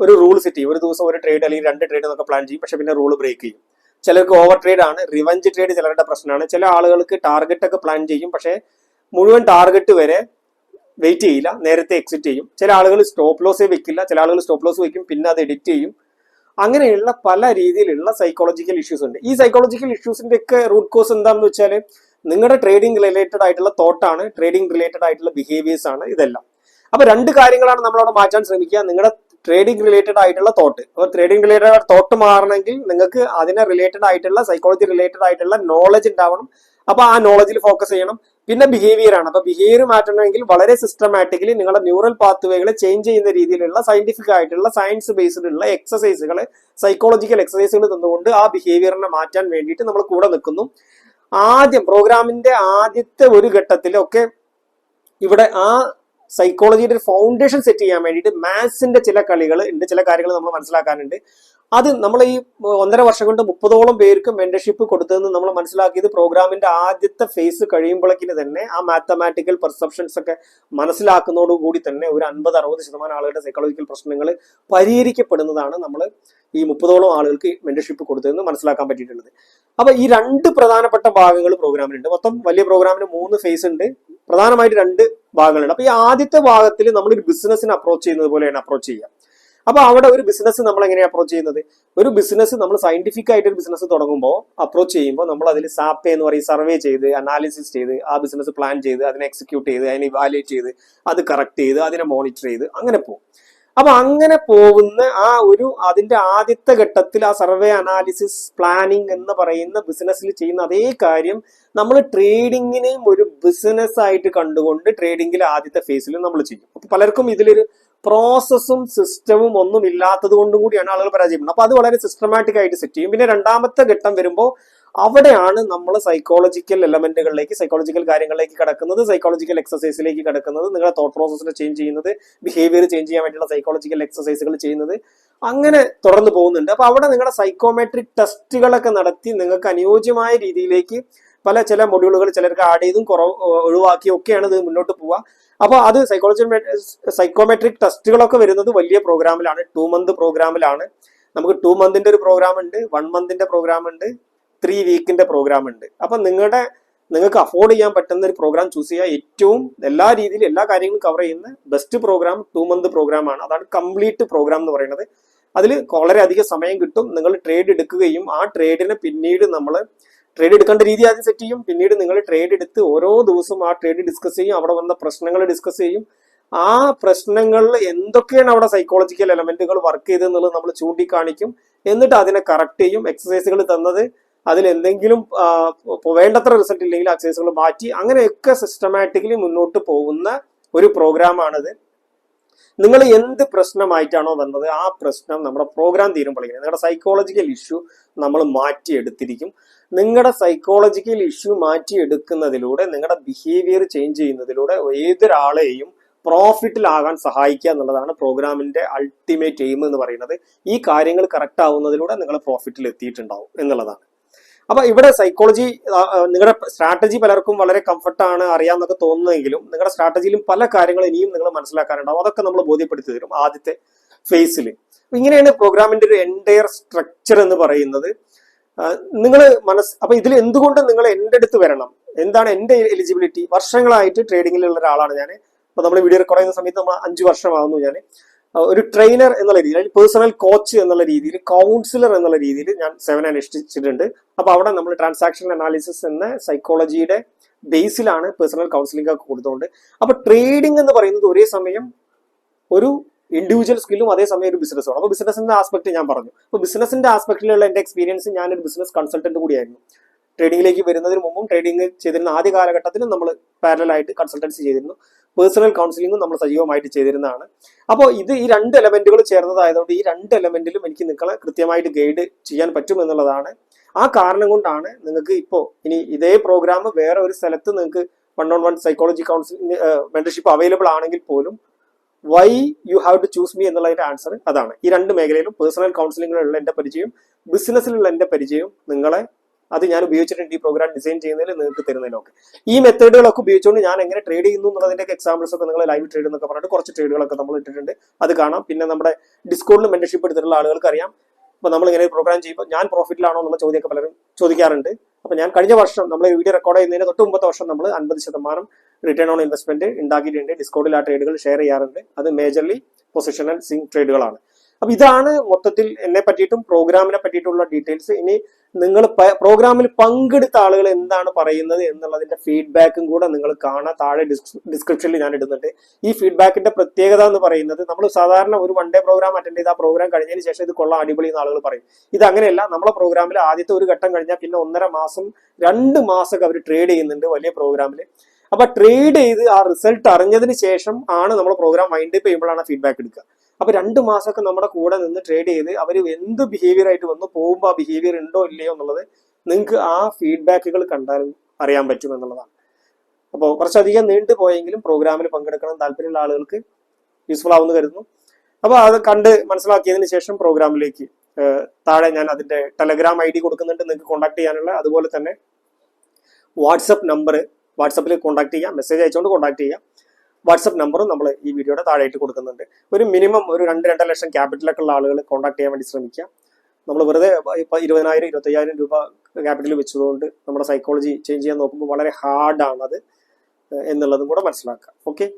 ഒരു റൂൾ സെറ്റ് ചെയ്യും. ഒരു ദിവസം ഒരു ട്രേഡ് അല്ലെങ്കിൽ 2 ട്രേഡ് എന്നൊക്കെ പ്ലാൻ ചെയ്യും, പക്ഷെ പിന്നെ റൂൾ ബ്രേക്ക് ചെയ്യും. ചിലർക്ക് ഓവർ ട്രേഡ് ആണ്, റിവഞ്ച് ട്രേഡ് ചിലരുടെ പ്രശ്നമാണ്. ചില ആളുകൾക്ക് ടാർഗറ്റ് ഒക്കെ പ്ലാൻ ചെയ്യും, പക്ഷെ മുഴുവൻ ടാർഗറ്റ് വരെ വെയിറ്റ് ചെയ്യില്ല, നേരത്തെ എക്സിറ്റ് ചെയ്യും. ചില ആളുകൾ സ്റ്റോപ്പ് ലോസേ വെക്കില്ല, ചില ആളുകൾ സ്റ്റോപ്പ് ലോസ് വെക്കും, പിന്നെ അത് എഡിറ്റ് ചെയ്യും. അങ്ങനെയുള്ള പല രീതിയിലുള്ള സൈക്കോളജിക്കൽ ഇഷ്യൂസ് ഉണ്ട്. ഈ സൈക്കോളജിക്കൽ ഇഷ്യൂസിന്റെ ഒക്കെ റൂട്ട് കോസ് എന്താണെന്ന് വെച്ചാൽ നിങ്ങളുടെ ട്രേഡിംഗ് റിലേറ്റഡ് ആയിട്ടുള്ള തോട്ടാണ്, ട്രേഡിംഗ് റിലേറ്റഡ് ആയിട്ടുള്ള ബിഹേവിയേഴ്സ് ആണ് ഇതെല്ലാം. അപ്പൊ 2 കാര്യങ്ങളാണ് നമ്മളവിടെ മാറ്റാൻ ശ്രമിക്കുക. നിങ്ങളുടെ ട്രേഡിംഗ് റിലേറ്റഡ് ആയിട്ടുള്ള തോട്ട്, അപ്പോൾ ട്രേഡിംഗ് റിലേറ്റഡ് തോട്ട് മാറണമെങ്കിൽ നിങ്ങൾക്ക് അതിനെ റിലേറ്റഡ് ആയിട്ടുള്ള സൈക്കോളജി റിലേറ്റഡ് ആയിട്ടുള്ള നോളജ് ഉണ്ടാവണം. അപ്പൊ ആ നോളജിൽ ഫോക്കസ് ചെയ്യണം. പിന്നെ ബിഹേവിയർ ആണ്. അപ്പൊ ബിഹേവിയർ മാറ്റണമെങ്കിൽ വളരെ സിസ്റ്റമാറ്റിക്കലി നിങ്ങളുടെ ന്യൂറൽ പാത്വേകളെ ചേഞ്ച് ചെയ്യുന്ന രീതിയിലുള്ള സയന്റിഫിക് ആയിട്ടുള്ള സയൻസ് ബേസ്ഡ് ഉള്ള എക്സസൈസുകൾ, സൈക്കോളജിക്കൽ എക്സസൈസുകൾ തന്നുകൊണ്ട് ആ ബിഹേവിയറിനെ മാറ്റാൻ വേണ്ടിയിട്ട് നമ്മൾ കൂടെ നിൽക്കുന്നു. ആദ്യം പ്രോഗ്രാമിന്റെ ആദ്യത്തെ ഒരു ഘട്ടത്തിലൊക്കെ ഇവിടെ ആ സൈക്കോളജിയുടെ ഒരു ഫൗണ്ടേഷൻ സെറ്റ് ചെയ്യാൻ വേണ്ടിയിട്ട് മാത്സിന്റെ ചില കളികൾ ഉണ്ട്, ചില കാര്യങ്ങൾ നമ്മൾ മനസ്സിലാക്കാനുണ്ട്. അത് നമ്മൾ ഈ 1.5 വർഷം കൊണ്ട് 30ഓളം പേർക്ക് മെന്റർഷിപ്പ് കൊടുത്തതെന്ന് നമ്മൾ മനസ്സിലാക്കിയത് പ്രോഗ്രാമിന്റെ ആദ്യത്തെ ഫേസ് കഴിയുമ്പോഴേക്കിന് തന്നെ ആ മാത്തമാറ്റിക്കൽ പെർസെപ്ഷൻസ് ഒക്കെ മനസ്സിലാക്കുന്നതോടുകൂടി തന്നെ ഒരു 50-60% ആളുകളുടെ സൈക്കോളജിക്കൽ പ്രശ്നങ്ങൾ പരിഹരിക്കപ്പെടുന്നതാണ് നമ്മൾ ഈ 30ഓളം ആളുകൾക്ക് മെന്റർഷിപ്പ് കൊടുത്തതെന്ന് മനസ്സിലാക്കാൻ പറ്റിയിട്ടുള്ളത്. അപ്പൊ ഈ 2 പ്രധാനപ്പെട്ട ഭാഗങ്ങൾ പ്രോഗ്രാമിനുണ്ട്. മൊത്തം വലിയ പ്രോഗ്രാമിന് 3 ഫേസ് ഉണ്ട്, പ്രധാനമായിട്ട് 2 ഭാഗങ്ങളുണ്ട്. അപ്പൊ ഈ ആദ്യത്തെ ഭാഗത്തിൽ നമ്മൾ ഒരു ബിസിനസ്സിനെ അപ്രോച്ച് ചെയ്യുന്നത് പോലെയാണ് അപ്രോച്ച് ചെയ്യുക. അപ്പൊ അവിടെ ഒരു ബിസിനസ് നമ്മൾ എങ്ങനെയാണ് അപ്രോച്ച് ചെയ്യുന്നത്? ഒരു ബിസിനസ് നമ്മൾ സയന്റിഫിക് ആയിട്ട് ഒരു ബിസിനസ് തുടങ്ങുമ്പോൾ അപ്രോച്ച് ചെയ്യുമ്പോൾ നമ്മൾ അതിൽ സാപ്പ് എന്ന് പറയും സർവേ ചെയ്ത്, അനാലിസിസ് ചെയ്ത്, ആ ബിസിനസ് പ്ലാൻ ചെയ്ത്, അതിനെ എക്സിക്യൂട്ട് ചെയ്ത്, അതിനെ ഇവാലുവേറ്റ് ചെയ്ത്, അത് കറക്റ്റ് ചെയ്ത്, അതിനെ മോണിറ്റർ ചെയ്ത് അങ്ങനെ പോകും. അപ്പൊ അങ്ങനെ പോകുന്ന ആ ഒരു അതിന്റെ ആദ്യത്തെ ഘട്ടത്തിൽ ആ സർവേ, അനാലിസിസ്, പ്ലാനിങ് എന്ന് പറയുന്ന ബിസിനസ്സിൽ ചെയ്യുന്ന അതേ കാര്യം നമ്മൾ ട്രേഡിങ്ങിനെയും ഒരു ബിസിനസ് ആയിട്ട് കണ്ടുകൊണ്ട് ട്രേഡിങ്ങിലെ ആദ്യത്തെ ഫേസിൽ നമ്മൾ ചെയ്യും. അപ്പൊ പലർക്കും ഇതിലൊരു പ്രോസസ്സും സിസ്റ്റവും ഒന്നും ഇല്ലാത്തത് കൊണ്ടും കൂടിയാണ് ആളുകൾ പരാജയപ്പെടുന്നത്. അപ്പൊ അത് വളരെ സിസ്റ്റമാറ്റിക് ആയിട്ട് സെറ്റ് ചെയ്യും. പിന്നെ 2ാമത്തെ ഘട്ടം വരുമ്പോൾ അവിടെയാണ് നമ്മൾ സൈക്കോളജിക്കൽ എലമെന്റുകളിലേക്ക്, സൈക്കോളജിക്കൽ കാര്യങ്ങളിലേക്ക് കടക്കുന്നത്, സൈക്കോളജിക്കൽ എക്സസൈസിലേക്ക് കടക്കുന്നത്, നിങ്ങളുടെ തോട്ട് പ്രോസസ്സിനെ ചേഞ്ച് ചെയ്യുന്നത്, ബിഹേവിയർ ചേഞ്ച് ചെയ്യാൻ വേണ്ടിയുള്ള സൈക്കോളജിക്കൽ എക്സസൈസുകൾ ചെയ്യുന്നത്, അങ്ങനെ തുടർന്ന് പോകുന്നുണ്ട്. അപ്പൊ അവിടെ നിങ്ങളുടെ സൈക്കോമെട്രിക് ടെസ്റ്റുകളൊക്കെ നടത്തി നിങ്ങൾക്ക് അനുയോജ്യമായ രീതിയിലേക്ക് ചില മൊഡ്യൂളുകൾ ചിലർക്ക് ആഡ് ചെയ്തും ഒഴിവാക്കിയും ഒക്കെയാണ് ഇത് മുന്നോട്ട് പോവുക. അപ്പോൾ അത് സൈക്കോമെട്രിക് ടെസ്റ്റുകളൊക്കെ വരുന്നത് വലിയ പ്രോഗ്രാമിലാണ്, 2 മന്ത് പ്രോഗ്രാമിലാണ്. നമുക്ക് 2 മന്തിന്റെ ഒരു പ്രോഗ്രാം ഉണ്ട്, 1 മന്തിന്റെ പ്രോഗ്രാം ഉണ്ട്, 3 വീക്കിന്റെ പ്രോഗ്രാം ഉണ്ട്. അപ്പൊ നിങ്ങൾക്ക് അഫോർഡ് ചെയ്യാൻ പറ്റുന്ന ഒരു പ്രോഗ്രാം ചൂസ് ചെയ്യുക. ഏറ്റവും എല്ലാ രീതിയിലും എല്ലാ കാര്യങ്ങളും കവർ ചെയ്യുന്ന ബെസ്റ്റ് പ്രോഗ്രാം 2 മന്ത് പ്രോഗ്രാം ആണ്. അതാണ് കംപ്ലീറ്റ് പ്രോഗ്രാം എന്ന് പറയുന്നത്. അതിൽ വളരെയധികം സമയം കിട്ടും. നിങ്ങൾ ട്രേഡ് എടുക്കുകയും ആ ട്രേഡിനെ പിന്നീട് നമ്മൾ ട്രേഡ് എടുക്കേണ്ട രീതി ആദ്യം സെറ്റ് ചെയ്യും. പിന്നീട് നിങ്ങൾ ട്രേഡ് എടുത്ത് ഓരോ ദിവസവും ആ ട്രേഡ് ഡിസ്കസ് ചെയ്യും. അവിടെ വന്ന പ്രശ്നങ്ങൾ ഡിസ്കസ് ചെയ്യും. ആ പ്രശ്നങ്ങളിൽ എന്തൊക്കെയാണ് അവിടെ സൈക്കോളജിക്കൽ എലമെന്റുകൾ വർക്ക് ചെയ്തെന്നുള്ളത് നമ്മൾ ചൂണ്ടിക്കാണിക്കും. എന്നിട്ട് അതിനെ കറക്റ്റ് ചെയ്യും. എക്സസൈസുകൾ തന്നത് അതിൽ എന്തെങ്കിലും വേണ്ടത്ര റിസൾട്ട് ഇല്ലെങ്കിൽ എക്സസൈസുകൾ മാറ്റി അങ്ങനെയൊക്കെ സിസ്റ്റമാറ്റിക്കലി മുന്നോട്ട് പോകുന്ന ഒരു പ്രോഗ്രാമാണിത്. നിങ്ങൾ എന്ത് പ്രശ്നമായിട്ടാണോ വന്നത് ആ പ്രശ്നം നമ്മുടെ പ്രോഗ്രാം തീരുമ്പോഴേക്കും നിങ്ങളുടെ സൈക്കോളജിക്കൽ ഇഷ്യൂ നമ്മൾ മാറ്റിയെടുത്തിരിക്കും. നിങ്ങളുടെ സൈക്കോളജിക്കൽ ഇഷ്യൂ മാറ്റിയെടുക്കുന്നതിലൂടെ നിങ്ങളുടെ ബിഹേവിയർ ചേഞ്ച് ചെയ്യുന്നതിലൂടെ ഏതൊരാളെയും പ്രോഫിറ്റിലാകാൻ സഹായിക്കുക എന്നുള്ളതാണ് പ്രോഗ്രാമിന്റെ അൾട്ടിമേറ്റ് എയിം എന്ന് പറയുന്നത്. ഈ കാര്യങ്ങൾ കറക്റ്റ് ആവുന്നതിലൂടെ നിങ്ങൾ പ്രോഫിറ്റിൽ എത്തിയിട്ടുണ്ടാവും എന്നുള്ളതാണ്. അപ്പൊ ഇവിടെ സൈക്കോളജി നിങ്ങളുടെ സ്ട്രാറ്റജി പലർക്കും വളരെ കംഫർട്ടാണ് അറിയാമെന്നൊക്കെ തോന്നുന്നെങ്കിലും നിങ്ങളുടെ സ്ട്രാറ്റജിയിലും പല കാര്യങ്ങളും ഇനിയും നിങ്ങൾ മനസ്സിലാക്കാനുണ്ടാവും. അതൊക്കെ നമ്മൾ ബോധ്യപ്പെടുത്തി തരും ആദ്യത്തെ ഫേസിൽ. ഇങ്ങനെയാണ് പ്രോഗ്രാമിന്റെ ഒരു എൻറ്റയർ സ്ട്രക്ചർ എന്ന് പറയുന്നത്. നിങ്ങൾ അപ്പൊ ഇതിൽ എന്തുകൊണ്ട് നിങ്ങൾ എൻ്റെ അടുത്ത് വരണം, എന്താണ് എൻ്റെ എലിജിബിലിറ്റി? വർഷങ്ങളായിട്ട് ട്രേഡിങ്ങിലുള്ള ഒരാളാണ് ഞാൻ. അപ്പൊ നമ്മൾ വീഡിയോ റെക്കോർഡ് ചെയ്യുന്ന സമയത്ത് നമ്മൾ 5 വർഷമാകുന്നു. ഞാൻ ഒരു ട്രെയിനർ എന്നുള്ള രീതിയിൽ, പേഴ്സണൽ കോച്ച് എന്നുള്ള രീതിയിൽ, കൗൺസിലർ എന്നുള്ള രീതിയിൽ ഞാൻ സേവനം അനുഷ്ഠിച്ചിട്ടുണ്ട്. അപ്പൊ അവിടെ നമ്മൾ ട്രാൻസാക്ഷൻ അനാലിസിസ് എന്ന സൈക്കോളജിയുടെ ബേസിലാണ് പേഴ്സണൽ കൗൺസിലിംഗ് ഒക്കെ കൊടുത്തുകൊണ്ട്. അപ്പൊ ട്രേഡിംഗ് എന്ന് പറയുന്നത് ഒരേ സമയം ഒരു ഇൻഡിവിജ്വൽ സ്കില്ലും അതേസമയം ഒരു ബിസിനസ്സുമാണ്. അപ്പൊ ബിസിനസിന്റെ ആസ്പെക്ട് ഞാൻ പറഞ്ഞു. അപ്പൊ ബിസിനസിന്റെ ആസ്പെക്റ്റിലുള്ള എന്റെ എക്സ്പീരിയൻസ്, ഞാനൊരു ബിസിനസ് കൺസൾട്ടന്റ് കൂടിയായിരുന്നു. ട്രേഡിംഗിലേക്ക് വരുന്നതിന് മുമ്പും ട്രേഡിംഗ് ചെയ്തിരുന്ന ആദ്യ കാലഘട്ടത്തിലും നമ്മൾ പാരലായിട്ട് കൺസൾട്ടൻസി ചെയ്തിരുന്നു. പേഴ്സണൽ കൗൺസിലിംഗും നമ്മൾ സജീവമായിട്ട് ചെയ്തിരുന്നതാണ്. അപ്പോൾ ഈ 2 എലമെന്റുകൾ ചേർന്നതായതുകൊണ്ട് ഈ 2 എലമെന്റിലും എനിക്ക് നിങ്ങളെ കൃത്യമായിട്ട് ഗൈഡ് ചെയ്യാൻ പറ്റും എന്നുള്ളതാണ്. ആ കാരണം കൊണ്ടാണ് നിങ്ങൾക്ക് ഇപ്പോൾ ഇനി ഇതേ പ്രോഗ്രാം വേറെ ഒരു സ്ഥലത്ത് നിങ്ങൾക്ക് 1-on-1 psychology counselling mentorship available ആണെങ്കിൽ പോലും why you have to choose me എന്നുള്ളതിന്റെ ആൻസർ അതാണ്. ഈ 2 മേഖലയിലും പേഴ്സണൽ കൗൺസിലിംഗിലുള്ള എൻ്റെ പരിചയവും ബിസിനസ്സിലുള്ള എൻ്റെ പരിചയവും നിങ്ങളെ അത് ഞാൻ ഉപയോഗിച്ചിട്ടുണ്ട് ഈ പ്രോഗ്രാം ഡിസൈൻ ചെയ്യുന്നതിൽ നിങ്ങൾക്ക് തരുന്നതിനൊക്കെ. ഈ മെത്തേഡുകളൊക്കെ ഉപയോഗിച്ചുകൊണ്ട് ഞാൻ എങ്ങനെ ട്രേഡ് ചെയ്യുന്നു എന്നുള്ളതിന്റെ എക്സാമ്പിൾസ് ഒക്കെ നിങ്ങൾ ലൈവ് ട്രേഡ് എന്നൊക്കെ പറഞ്ഞിട്ട് കുറച്ച് ട്രേഡുകളൊക്കെ നമ്മൾ ഇട്ടിട്ടുണ്ട്. അത് കാണാം. പിന്നെ നമ്മുടെ ഡിസ്കോഡിൽ മെന്റർഷിപ്പ് എടുത്തിട്ടുള്ള ആളുകൾക്ക് അറിയാം. അപ്പൊ നമ്മൾ ഇങ്ങനെ പ്രോഗ്രാം ചെയ്യുമ്പോൾ ഞാൻ പ്രോഫിറ്റിലാണോ എന്നുള്ള ചോദ്യമൊക്കെ പലരും ചോദിക്കാറുണ്ട്. അപ്പൊ ഞാൻ കഴിഞ്ഞ വർഷം നമ്മൾ വീഡിയോ റെക്കോർഡ് ചെയ്യുന്നതിന് തൊട്ട് മുമ്പത്തെ വർഷം നമ്മൾ 50% റിട്ടേൺ ഓൺ ഇൻവെസ്റ്റ്മെന്റ് ഉണ്ടാക്കിയിട്ടുണ്ട്. ഡിസ്കോഡിൽ ആ ട്രേഡുകൾ ഷെയർ ചെയ്യാറുണ്ട്. അത് മേജർലി പൊസിഷണൽ സ്വിംഗ് ട്രേഡുകളാണ്. അപ്പൊ ഇതാണ് മൊത്തത്തിൽ എന്നെ പറ്റിയിട്ടും പ്രോഗ്രാമിനെ പറ്റിയിട്ടുള്ള ഡീറ്റെയിൽസ്. ഇനി നിങ്ങൾ പ്രോഗ്രാമിൽ പങ്കെടുത്ത ആളുകൾ എന്താണ് പറയുന്നത് എന്നുള്ളതിന്റെ ഫീഡ്ബാക്കും കൂടെ നിങ്ങൾ കാണാൻ താഴെ ഡിസ്ക്രിപ്ഷനിൽ ഞാൻ ഇടുന്നുണ്ട്. ഈ ഫീഡ്ബാക്കിന്റെ പ്രത്യേകത എന്ന് പറയുന്നത് നമ്മൾ സാധാരണ ഒരു 1 ഡേ പ്രോഗ്രാം അറ്റൻഡ് ചെയ്ത് ആ പ്രോഗ്രാം കഴിഞ്ഞതിന് ശേഷം ഇത് കൊള്ളാം അടിപൊളി എന്ന് ആളുകൾ പറയും. ഇത് അങ്ങനെയല്ല. നമ്മളെ പ്രോഗ്രാമിൽ ആദ്യത്തെ ഒരു ഘട്ടം കഴിഞ്ഞാൽ പിന്നെ 1.5 മാസം 2 മാസമൊക്കെ അവർ ട്രേഡ് ചെയ്യുന്നുണ്ട് വലിയ പ്രോഗ്രാമിൽ. അപ്പൊ ട്രേഡ് ചെയ്ത് ആ റിസൾട്ട് അറിഞ്ഞതിന് ശേഷം ആണ് നമ്മൾ പ്രോഗ്രാം വൈൻഡ് അപ്പ് ചെയ്യുമ്പോഴാണ് ഫീഡ്ബാക്ക് എടുക്കുക. അപ്പൊ 2 മാസമൊക്കെ നമ്മുടെ കൂടെ നിന്ന് ട്രേഡ് ചെയ്ത് അവർ എന്ത് ബിഹേവിയർ ആയിട്ട് വന്നു പോകുമ്പോൾ ആ ബിഹേവിയർ ഉണ്ടോ ഇല്ലയോ എന്നുള്ളത് നിങ്ങൾക്ക് ആ ഫീഡ്ബാക്കുകൾ കണ്ടാൽ അറിയാൻ പറ്റും എന്നുള്ളതാണ്. അപ്പോൾ കുറച്ചധികം നീണ്ടു പോയെങ്കിലും പ്രോഗ്രാമിൽ പങ്കെടുക്കണം താല്പര്യമുള്ള ആളുകൾക്ക് യൂസ്ഫുൾ ആവുമെന്ന് കരുതുന്നു. അപ്പോൾ അത് കണ്ട് മനസ്സിലാക്കിയതിന് ശേഷം പ്രോഗ്രാമിലേക്ക് താഴെ ഞാൻ അതിന്റെ ടെലഗ്രാം ID കൊടുക്കുന്നുണ്ട് നിങ്ങൾക്ക് കോൺടാക്ട് ചെയ്യാനുള്ള. അതുപോലെ തന്നെ വാട്സപ്പ് നമ്പർ, വാട്സപ്പിൽ കോൺടാക്ട് ചെയ്യാം, മെസ്സേജ് അയച്ചുകൊണ്ട് കോൺടാക്ട് ചെയ്യാം. വാട്സപ്പ് നമ്പറും നമ്മൾ ഈ വീഡിയോയുടെ താഴെയായിട്ട് കൊടുക്കുന്നുണ്ട്. ഒരു മിനിമം ഒരു 2-2.5 ലക്ഷം ക്യാപിറ്റലൊക്കെ ഉള്ള ആളുകൾ കോൺടാക്ട് ചെയ്യാൻ വേണ്ടി ശ്രമിക്കുക. നമ്മൾ വെറുതെ 20,000-25,000 രൂപ ക്യാപിറ്റൽ വെച്ചതുകൊണ്ട് നമ്മുടെ സൈക്കോളജി ചേഞ്ച് ചെയ്യാൻ നോക്കുമ്പോൾ വളരെ ഹാർഡാണത് എന്നുള്ളതും കൂടെ മനസ്സിലാക്കുക. ഓക്കെ.